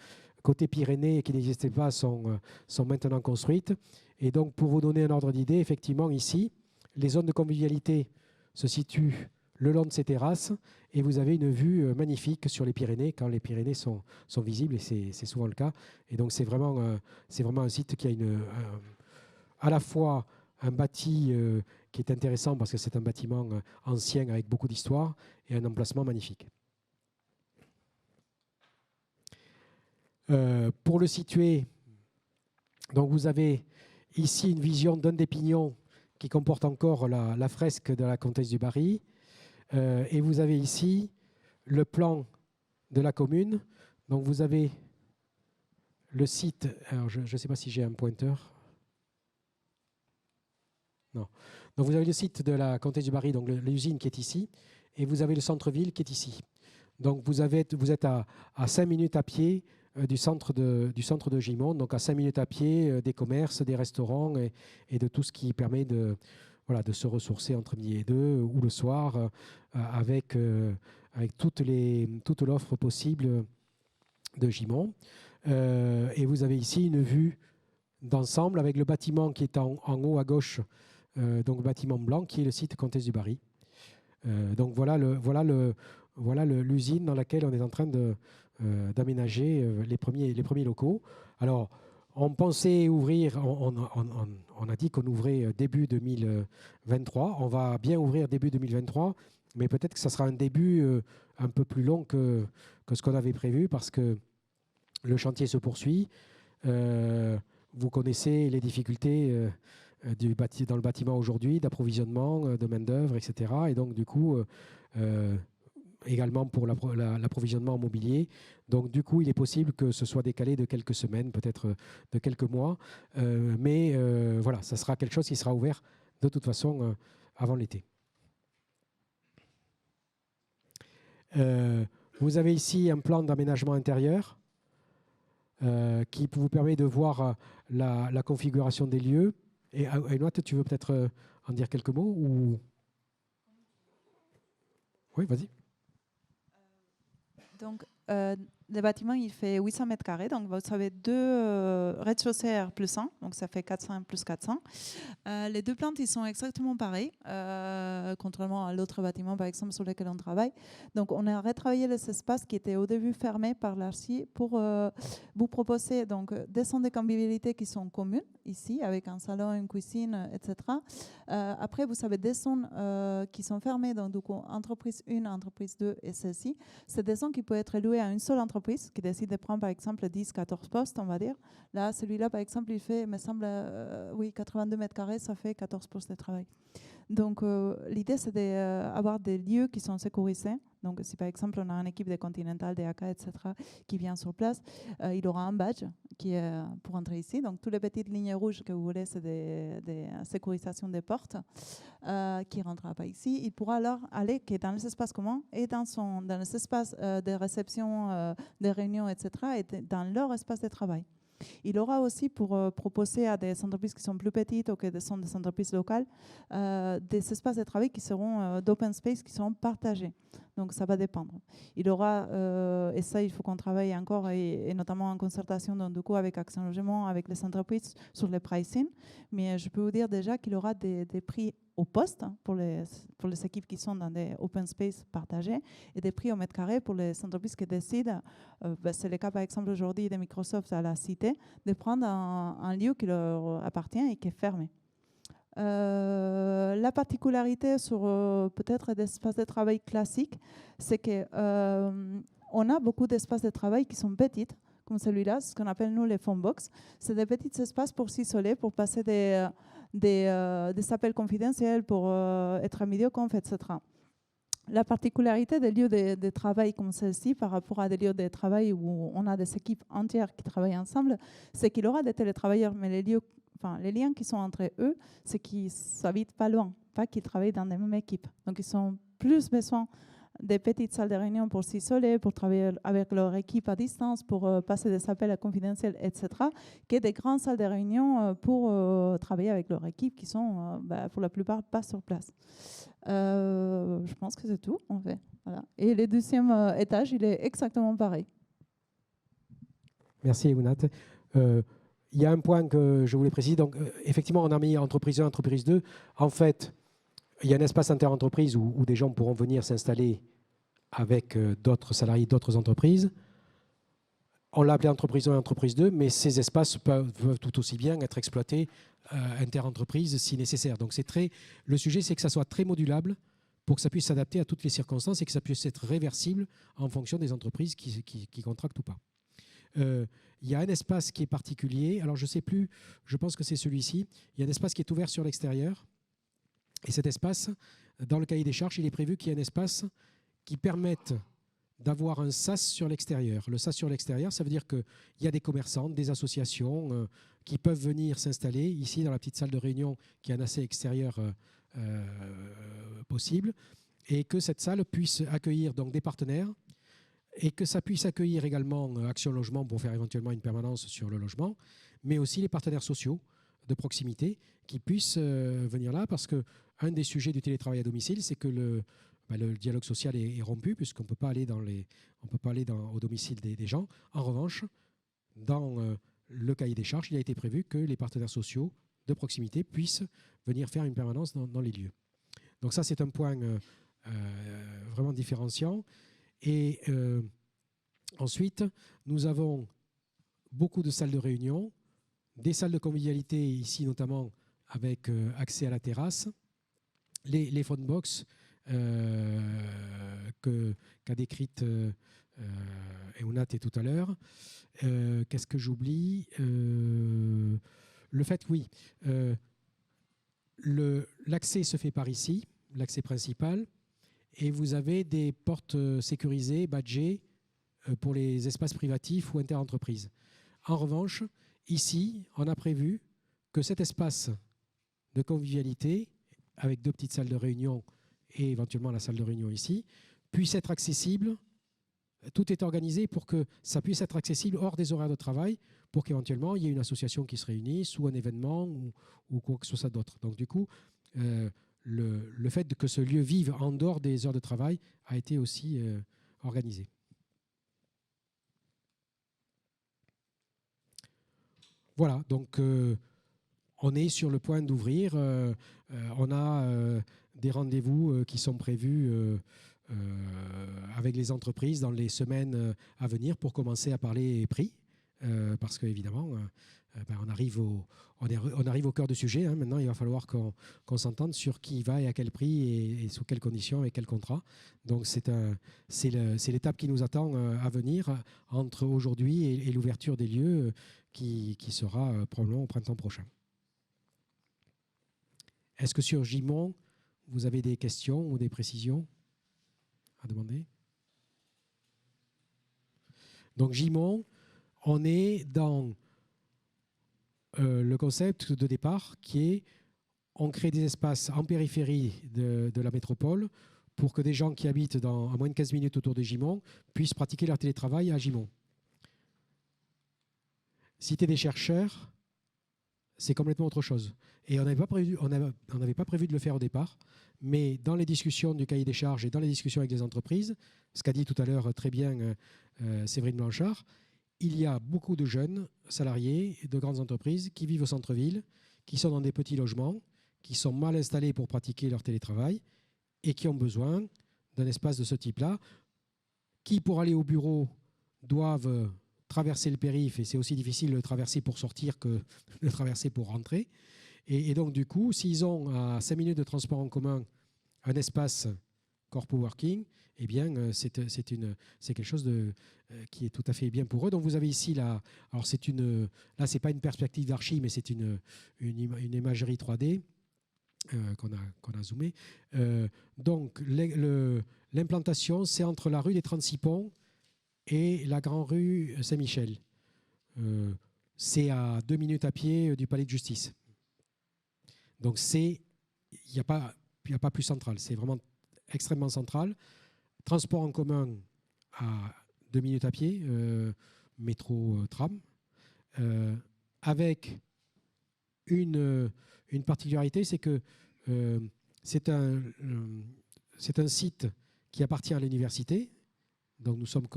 Pyrénées qui n'existaient pas sont maintenant construites. Et donc pour vous donner un ordre d'idée, effectivement ici, les zones de convivialité se situent le long de ces terrasses et vous avez une vue magnifique sur les Pyrénées quand les Pyrénées sont visibles, et c'est souvent le cas. Et donc c'est vraiment un site qui a à la fois un bâti qui est intéressant parce que c'est un bâtiment ancien avec beaucoup d'histoire et un emplacement magnifique. Pour le situer, donc vous avez ici une vision d'un des pignons qui comporte encore la fresque de la Comtesse du Barry. Et vous avez ici le plan de la commune. Donc vous avez le site. Alors je ne sais pas si j'ai un pointeur. Non. Donc vous avez le site de la Comtesse du Barry, donc l'usine qui est ici, et vous avez le centre-ville qui est ici. Donc vous êtes à 5 minutes à pied du centre de Gimont, donc à 5 minutes à pied des commerces, des restaurants et de tout ce qui permet de se ressourcer entre midi et 2 ou le soir avec toute l'offre possible de Gimont. Et vous avez ici une vue d'ensemble avec le bâtiment qui est en haut à gauche, donc le bâtiment blanc qui est le site Comtesse du Barry. Donc voilà l'usine dans laquelle on est en train d'aménager les premiers locaux. Alors, On pensait ouvrir, on a dit qu'on ouvrait début 2023. On va bien ouvrir début 2023, mais peut-être que ça sera un début un peu plus long que ce qu'on avait prévu parce que le chantier se poursuit. Vous connaissez les difficultés dans le bâtiment aujourd'hui, d'approvisionnement, de main-d'œuvre, etc. Et donc, du coup, également pour l'approvisionnement en mobilier. Donc, du coup, il est possible que ce soit décalé de quelques semaines, peut-être de quelques mois. Mais voilà, ça sera quelque chose qui sera ouvert de toute façon avant l'été. Vous avez ici un plan d'aménagement intérieur qui vous permet de voir la configuration des lieux. Et Aïnoat, tu veux peut-être en dire quelques mots ou... Oui, vas-y. Donc, le bâtiment, il fait 800 mètres carrés. Donc, vous avez 2 rez-de-chaussée R+1. Donc, ça fait 400 plus 400. Les 2 plantes, ils sont exactement pareils, contrairement à l'autre bâtiment, par exemple, sur lequel on travaille. Donc, on a retravaillé les espaces qui étaient au début fermés par l'archi pour vous proposer donc, des zones de convivialité qui sont communes, ici, avec un salon, une cuisine, etc. Après, vous avez des zones qui sont fermées. Donc, du coup, entreprise 1, entreprise 2 et celle-ci. C'est des zones qui peuvent être louées à une seule entreprise qui décide de prendre, par exemple, 10-14 postes, on va dire. Là, celui-là, par exemple, il fait, me semble, 82 mètres carrés, ça fait 14 postes de travail. Donc, l'idée, c'est d'avoir des lieux qui sont sécurisés. Donc, si par exemple, on a une équipe de Continental, DAK, etc., qui vient sur place, il aura un badge qui est pour entrer ici. Donc, toutes les petites lignes rouges que vous voulez, c'est des sécurisations des portes qui ne rentrera pas ici. Il pourra alors aller dans les espaces communs et dans les espaces de réception, des réunions, etc., et dans leur espace de travail. Il aura aussi pour proposer à des entreprises qui sont plus petites ou qui sont des entreprises locales des espaces de travail qui seront d'open space, qui seront partagés. Donc ça va dépendre. Il aura, et ça il faut qu'on travaille encore, et notamment en concertation donc, du coup, avec Action Logement, avec les entreprises sur les pricing. Mais je peux vous dire déjà qu'il aura des prix au poste pour les équipes qui sont dans des open space partagés et des prix au mètre carré pour les entreprises qui décident, c'est le cas par exemple aujourd'hui de Microsoft à la Cité, de prendre un lieu qui leur appartient et qui est fermé. La particularité sur peut-être des espaces de travail classiques, c'est qu'on a beaucoup d'espaces de travail qui sont petits, comme celui-là, ce qu'on appelle nous les phone box. C'est des petits espaces pour s'isoler, pour passer des appels confidentiels, pour être en vidéoconf, etc. La particularité des lieux de travail comme celle-ci par rapport à des lieux de travail où on a des équipes entières qui travaillent ensemble, c'est qu'il y aura des télétravailleurs, mais les liens qui sont entre eux, c'est qu'ils s'habitent pas loin, pas qu'ils travaillent dans les mêmes équipes. Donc, ils ont plus besoin des petites salles de réunion pour s'isoler, pour travailler avec leur équipe à distance, pour passer des appels confidentiels, etc., que des grandes salles de réunion pour travailler avec leur équipe qui sont, pour la plupart, pas sur place. Je pense que c'est tout, en fait. Voilà. Et le deuxième étage, il est exactement pareil. Merci, Aïnoat. Il y a un point que je voulais préciser. Donc, effectivement, on a mis entreprise 1, entreprise 2. En fait, il y a un espace inter-entreprise où des gens pourront venir s'installer avec d'autres salariés d'autres entreprises. On l'a appelé entreprise 1 et entreprise 2, mais ces espaces peuvent tout aussi bien être exploités inter-entreprise si nécessaire. Donc, le sujet, c'est que ça soit très modulable pour que ça puisse s'adapter à toutes les circonstances et que ça puisse être réversible en fonction des entreprises qui contractent ou pas. Il y a un espace qui est particulier. Alors, je ne sais plus, je pense que c'est celui-ci. Il y a un espace qui est ouvert sur l'extérieur. Et cet espace, dans le cahier des charges, il est prévu qu'il y ait un espace qui permette d'avoir un SAS sur l'extérieur. Le SAS sur l'extérieur, ça veut dire qu'il y a des commerçants, des associations qui peuvent venir s'installer ici dans la petite salle de réunion qui a un accès extérieur possible et que cette salle puisse accueillir donc des partenaires et que ça puisse accueillir également Action Logement pour faire éventuellement une permanence sur le logement, mais aussi les partenaires sociaux de proximité qui puissent venir là parce qu'un des sujets du télétravail à domicile, c'est que le dialogue social est rompu puisqu'on ne peut pas aller au domicile des gens. En revanche, dans le cahier des charges, il a été prévu que les partenaires sociaux de proximité puissent venir faire une permanence dans les lieux. Donc ça, c'est un point vraiment différenciant. Et ensuite, nous avons beaucoup de salles de réunion des salles de convivialité, ici notamment avec accès à la terrasse, les phone box qu'a décrite Eunat tout à l'heure. Qu'est-ce que j'oublie? Le fait, oui, l'accès se fait par ici, l'accès principal, et vous avez des portes sécurisées, badgées, pour les espaces privatifs ou interentreprises. En revanche, ici, on a prévu que cet espace de convivialité, avec 2 petites salles de réunion et éventuellement la salle de réunion ici, puisse être accessible. Tout est organisé pour que ça puisse être accessible hors des horaires de travail, pour qu'éventuellement il y ait une association qui se réunisse ou un événement ou quoi que ce soit d'autre. Donc du coup, le fait que ce lieu vive en dehors des heures de travail a été aussi organisé. Voilà, donc on est sur le point d'ouvrir. On a des rendez-vous qui sont prévus avec les entreprises dans les semaines à venir pour commencer à parler prix. Parce qu'évidemment, on arrive au cœur du sujet. Hein. Maintenant, il va falloir qu'on s'entende sur qui va et à quel prix et sous quelles conditions et quel contrat. Donc, c'est l'étape qui nous attend à venir entre aujourd'hui et l'ouverture des lieux qui sera probablement au printemps prochain. Est-ce que sur Gimont, vous avez des questions ou des précisions à demander? Donc, Gimont, on est dans le concept de départ qui est on crée des espaces en périphérie de la métropole pour que des gens qui habitent à moins de 15 minutes autour de Gimont puissent pratiquer leur télétravail à Gimont. Cité des chercheurs, c'est complètement autre chose. Et on n'avait pas prévu de le faire au départ, mais dans les discussions du cahier des charges et dans les discussions avec les entreprises, ce qu'a dit tout à l'heure très bien Séverine Blanchard, il y a beaucoup de jeunes salariés de grandes entreprises qui vivent au centre-ville, qui sont dans des petits logements, qui sont mal installés pour pratiquer leur télétravail et qui ont besoin d'un espace de ce type-là, qui, pour aller au bureau, doivent traverser le périph', et c'est aussi difficile de le traverser pour sortir que de le traverser pour rentrer. Et donc, du coup, s'ils ont à 5 minutes de transport en commun un espace corpo working, eh bien, c'est quelque chose qui est tout à fait bien pour eux. Donc, vous avez ici, là, c'est pas une perspective d'archi, mais c'est une imagerie 3D qu'on a zoomé. Donc, l'implantation, c'est entre la rue des 36 Ponts et la grande rue Saint-Michel. C'est à 2 minutes à pied du palais de justice. Donc, il n'y a pas plus central. C'est vraiment extrêmement central. Transport en commun à 2 minutes à pied, métro, tram, avec une particularité, c'est que c'est un site qui appartient à l'université. Donc nous sommes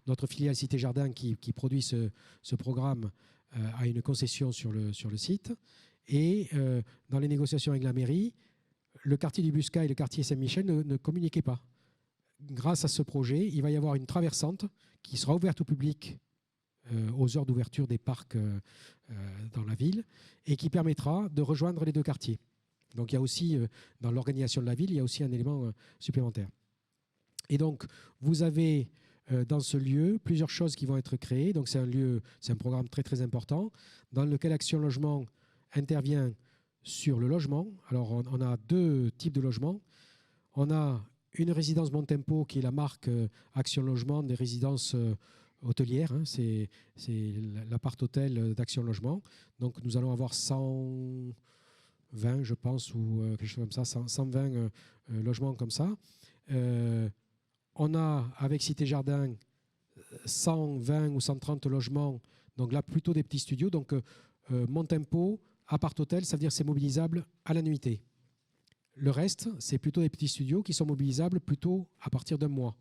notre filiale Cité Jardin qui produit ce programme a une concession sur le site. Et dans les négociations avec la mairie, le quartier du Buscat et le quartier Saint-Michel ne communiquaient pas. Grâce à ce projet, il va y avoir une traversante qui sera ouverte au public aux heures d'ouverture des parcs dans la ville et qui permettra de rejoindre les 2 quartiers. Donc il y a aussi, dans l'organisation de la ville, il y a aussi un élément supplémentaire. Et donc, vous avez dans ce lieu plusieurs choses qui vont être créées. Donc c'est un programme très très important dans lequel Action Logement intervient sur le logement. Alors on a 2 types de logements. On a une résidence Bontempo qui est la marque Action Logement des résidences hôtelières. Hein. C'est l'appart-hôtel d'Action Logement. Donc nous allons avoir 120, je pense, ou quelque chose comme ça, 120 logements comme ça. On a, avec Cité Jardin, 120 ou 130 logements, donc là, plutôt des petits studios. Donc, mon tempo, appart-hôtel, ça veut dire que c'est mobilisable à la nuitée. Le reste, c'est plutôt des petits studios qui sont mobilisables plutôt à partir d'un mois.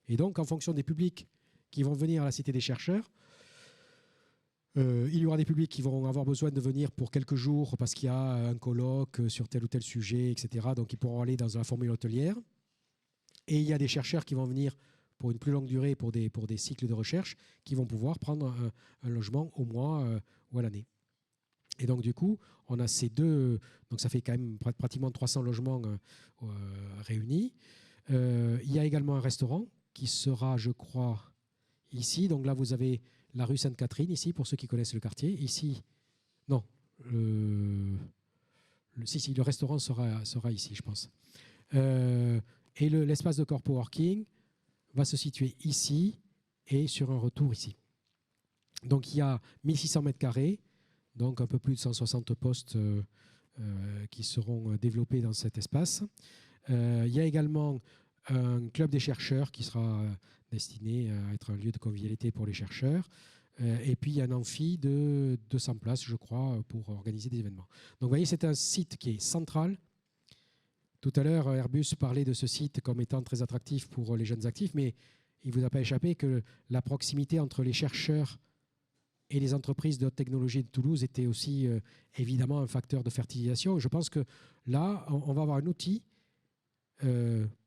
Et donc, en fonction des publics qui vont venir à la Cité des chercheurs, il y aura des publics qui vont avoir besoin de venir pour quelques jours parce qu'il y a un colloque sur tel ou tel sujet, etc. Donc, ils pourront aller dans la formule hôtelière. Et il y a des chercheurs qui vont venir pour une plus longue durée, pour des cycles de recherche, qui vont pouvoir prendre un logement au mois ou à l'année. Et donc, du coup, on a ces deux. Donc, ça fait quand même pratiquement 300 logements réunis. Il y a également un restaurant qui sera, je crois, ici. Donc là, vous avez la rue Sainte-Catherine, ici, pour ceux qui connaissent le quartier. Ici, non. Si, le restaurant sera ici, je pense. Et l'espace de coworking va se situer ici et sur un retour ici. Donc, il y a 1600 mètres carrés, donc un peu plus de 160 postes qui seront développés dans cet espace. Il y a également un club des chercheurs qui sera destiné à être un lieu de convivialité pour les chercheurs. Et puis, il y a un amphi de 200 places, je crois, pour organiser des événements. Donc, vous voyez, c'est un site qui est central. Tout à l'heure, Airbus parlait de ce site comme étant très attractif pour les jeunes actifs, mais il ne vous a pas échappé que la proximité entre les chercheurs et les entreprises de haute technologie de Toulouse était aussi évidemment un facteur de fertilisation. Je pense que là, on va avoir un outil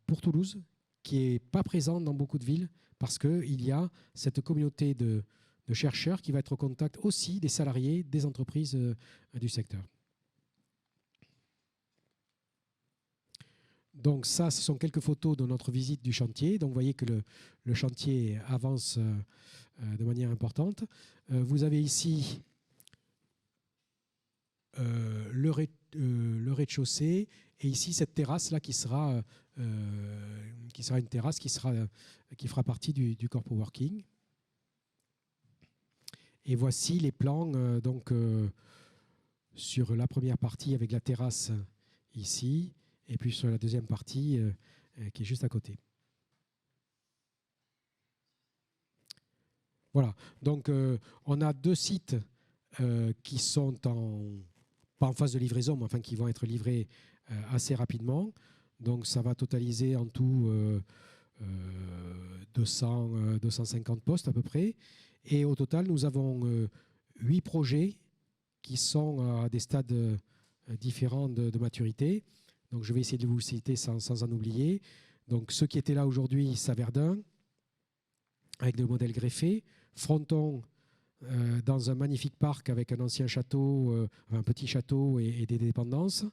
pour Toulouse qui n'est pas présent dans beaucoup de villes parce qu'il y a cette communauté de chercheurs qui va être au contact aussi des salariés, des entreprises du secteur. Donc ça, ce sont quelques photos de notre visite du chantier. Donc vous voyez que le chantier avance de manière importante. Vous avez ici le rez-de-chaussée et ici cette terrasse là qui sera une terrasse qui fera partie du corps coworking. Et voici les plans sur la première partie avec la terrasse ici. Et puis sur la deuxième partie qui est juste à côté. Voilà, donc on a deux sites qui sont pas en phase de livraison, mais enfin qui vont être livrés assez rapidement. Donc ça va totaliser en tout 250 postes à peu près. Et au total, nous avons 8 projets qui sont à des stades différents de maturité. Donc, je vais essayer de vous citer sans en oublier. Donc, ceux qui étaient là aujourd'hui, Saverdun, avec des modèles greffés. Fronton, dans un magnifique parc avec un ancien château, un petit château et des dépendances,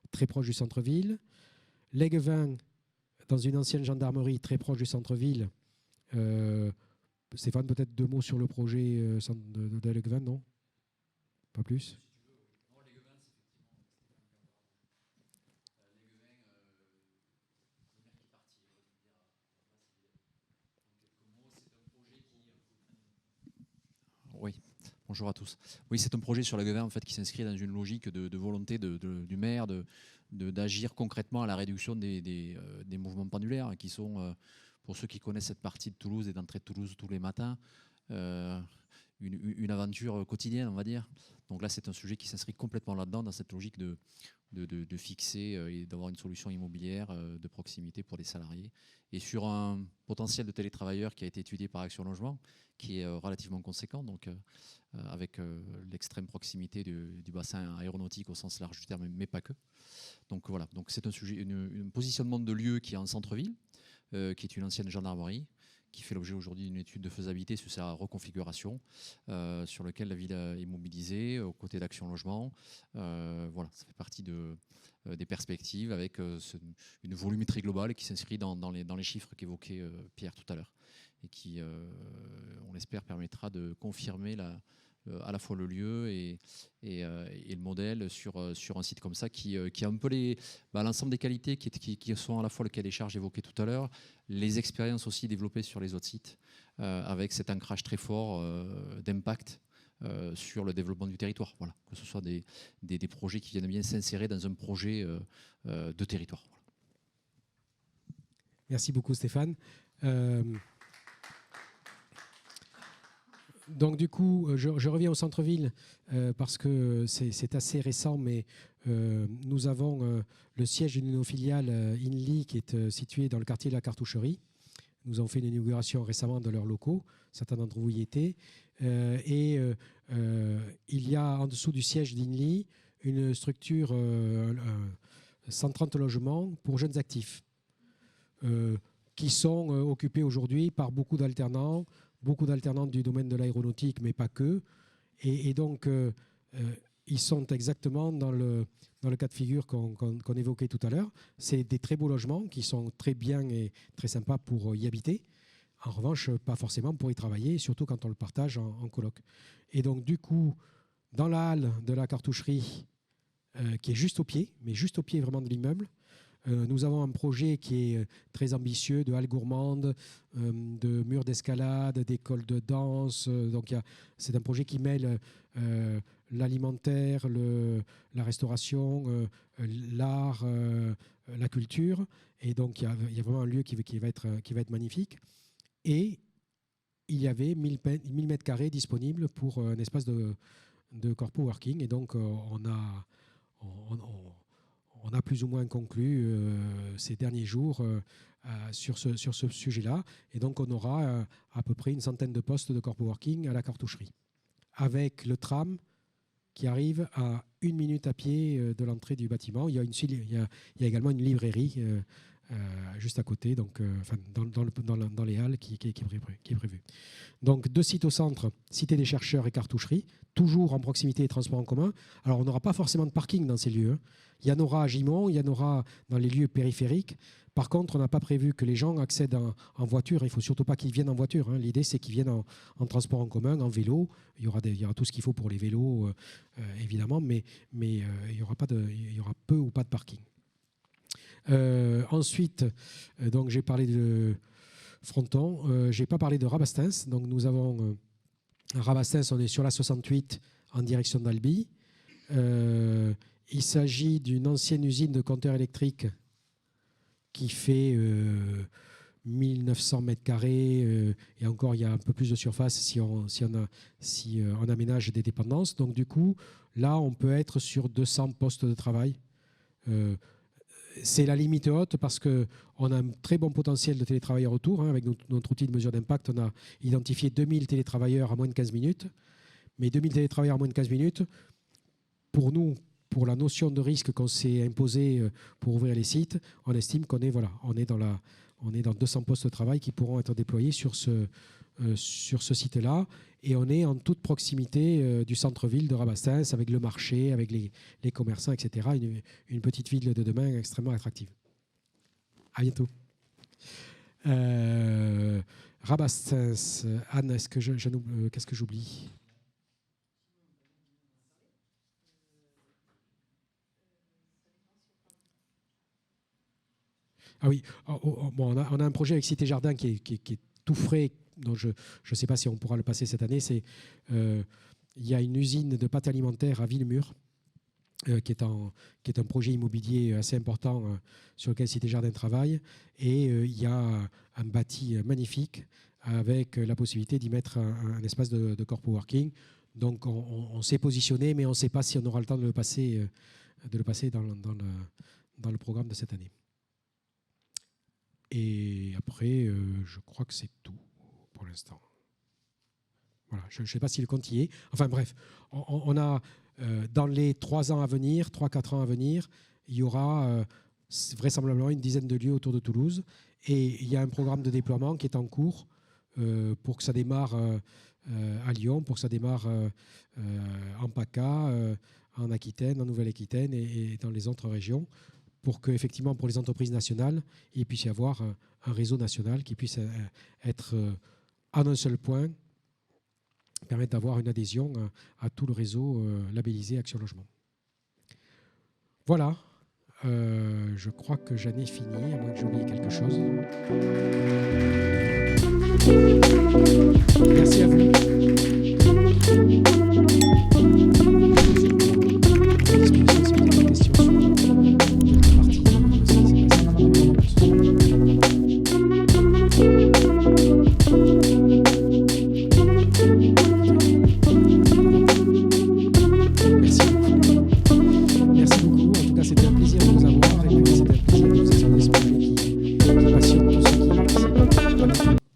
très proche du centre-ville. Léguevin, dans une ancienne gendarmerie très proche du centre-ville. Stéphane, peut-être 2 mots sur le projet de Léguevin, non? Pas plus? Oui, bonjour à tous. Oui, c'est un projet sur Léguevin en fait, qui s'inscrit dans une logique de volonté du maire d'agir concrètement à la réduction des mouvements pendulaires qui sont, pour ceux qui connaissent cette partie de Toulouse et d'entrer de Toulouse tous les matins, une aventure quotidienne, on va dire. Donc là, c'est un sujet qui s'inscrit complètement là-dedans, dans cette logique de fixer et d'avoir une solution immobilière de proximité pour les salariés. Et sur un potentiel de télétravailleurs qui a été étudié par Action Logement, qui est relativement conséquent, donc avec l'extrême proximité du bassin aéronautique au sens large du terme, mais pas que. Donc voilà, donc c'est un sujet, un positionnement de lieu qui est en centre-ville, qui est une ancienne gendarmerie, qui fait l'objet aujourd'hui d'une étude de faisabilité sur sa reconfiguration, sur laquelle la ville est mobilisée, aux côtés d'Action Logement. Voilà, ça fait partie des perspectives avec une volumétrie globale qui s'inscrit dans les chiffres qu'évoquait Pierre tout à l'heure et qui, on l'espère, permettra de confirmer à la fois le lieu et le modèle sur un site comme ça qui a un peu l'ensemble des qualités qui sont à la fois le cahier des charges évoqué tout à l'heure, les expériences aussi développées sur les autres sites, avec cet ancrage très fort d'impact sur le développement du territoire. Voilà, que ce soit des projets qui viennent bien s'insérer dans un projet de territoire. Voilà. Merci beaucoup Stéphane. Donc du coup, je reviens au centre-ville parce que c'est assez récent, mais nous avons le siège d'une de nos filiales, INLI, qui est situé dans le quartier de la Cartoucherie. Nous avons fait une inauguration récemment de leurs locaux, certains d'entre vous y étaient. Il y a en dessous du siège d'INLI une structure, 130 logements pour jeunes actifs, qui sont occupés aujourd'hui par beaucoup d'alternants du domaine de l'aéronautique, mais pas que. Et donc, ils sont exactement dans le cas de figure qu'on évoquait tout à l'heure. C'est des très beaux logements qui sont très bien et très sympas pour y habiter. En revanche, pas forcément pour y travailler, surtout quand on le partage en coloc. Et donc, du coup, dans la halle de la cartoucherie, qui est juste au pied, mais juste au pied vraiment de l'immeuble, nous avons un projet qui est très ambitieux, de halles gourmandes, de murs d'escalade, d'écoles de danse. Donc, c'est un projet qui mêle l'alimentaire, la restauration, l'art, la culture. Et donc, il y a vraiment un lieu qui va être magnifique. Et il y avait 1000 mètres carrés disponibles pour un espace de corpo working. Et donc, on a plus ou moins conclu ces derniers jours sur ce sujet-là. Et donc, on aura à peu près une centaine de postes de corpo working à la cartoucherie, avec le tram qui arrive à 1 minute à pied de l'entrée du bâtiment. Il y a également une librairie juste à côté, donc, dans les halles qui est prévu. Donc 2 sites au centre, Cité des chercheurs et cartoucherie, toujours en proximité des transports en commun. Alors on n'aura pas forcément de parking dans ces lieux. Il y en aura à Gimont, il y en aura dans les lieux périphériques. Par contre, on n'a pas prévu que les gens accèdent en voiture. Il ne faut surtout pas qu'ils viennent en voiture. L'idée, c'est qu'ils viennent en transport en commun, en vélo. Il y aura tout ce qu'il faut pour les vélos, évidemment, mais il y aura peu ou pas de parking. Ensuite, donc j'ai parlé de Fronton. Je n'ai pas parlé de Rabastens. Donc nous avons Rabastens, on est sur la 68 en direction d'Albi. Il s'agit d'une ancienne usine de compteurs électriques qui fait 1900 mètres carrés, et encore il y a un peu plus de surface si on aménage des dépendances. Donc du coup, là, on peut être sur 200 postes de travail. C'est la limite haute parce qu'on a un très bon potentiel de télétravailleurs autour. Avec notre outil de mesure d'impact, on a identifié 2000 télétravailleurs à moins de 15 minutes. Mais 2000 télétravailleurs à moins de 15 minutes, pour nous, pour la notion de risque qu'on s'est imposée pour ouvrir les sites, on estime qu'on est, on est dans 200 postes de travail qui pourront être déployés sur ce site-là. Et on est en toute proximité du centre-ville de Rabastens, avec le marché, avec les commerçants, etc. Une petite ville de demain extrêmement attractive. À bientôt. Rabastens, Anne, qu'est-ce que j'oublie ? Ah oui, on a un projet avec Cité Jardin qui est tout frais, donc je ne sais pas si on pourra le passer cette année. Il y a une usine de pâtes alimentaires à Villemur, qui est un projet immobilier assez important sur lequel Cité Jardin travaille. Et il y a un bâti magnifique avec la possibilité d'y mettre un espace de corpo working. Donc on s'est positionné, mais on ne sait pas si on aura le temps de le passer dans le programme de cette année. Et après, je crois que c'est tout pour l'instant. Voilà, je ne sais pas si le compte y est. Enfin bref, on a dans les 3-4 ans à venir, il y aura vraisemblablement une dizaine de lieux autour de Toulouse. Et il y a un programme de déploiement qui est en cours pour que ça démarre à Lyon, pour que ça démarre en PACA, en Aquitaine, en Nouvelle-Aquitaine et dans les autres régions, pour qu'effectivement, pour les entreprises nationales, il puisse y avoir un réseau national qui puisse être en un seul point, permettre d'avoir une adhésion à tout le réseau labellisé Action Logement. Voilà, je crois que j'en ai fini, à moins que j'ai oublié quelque chose. Merci à vous.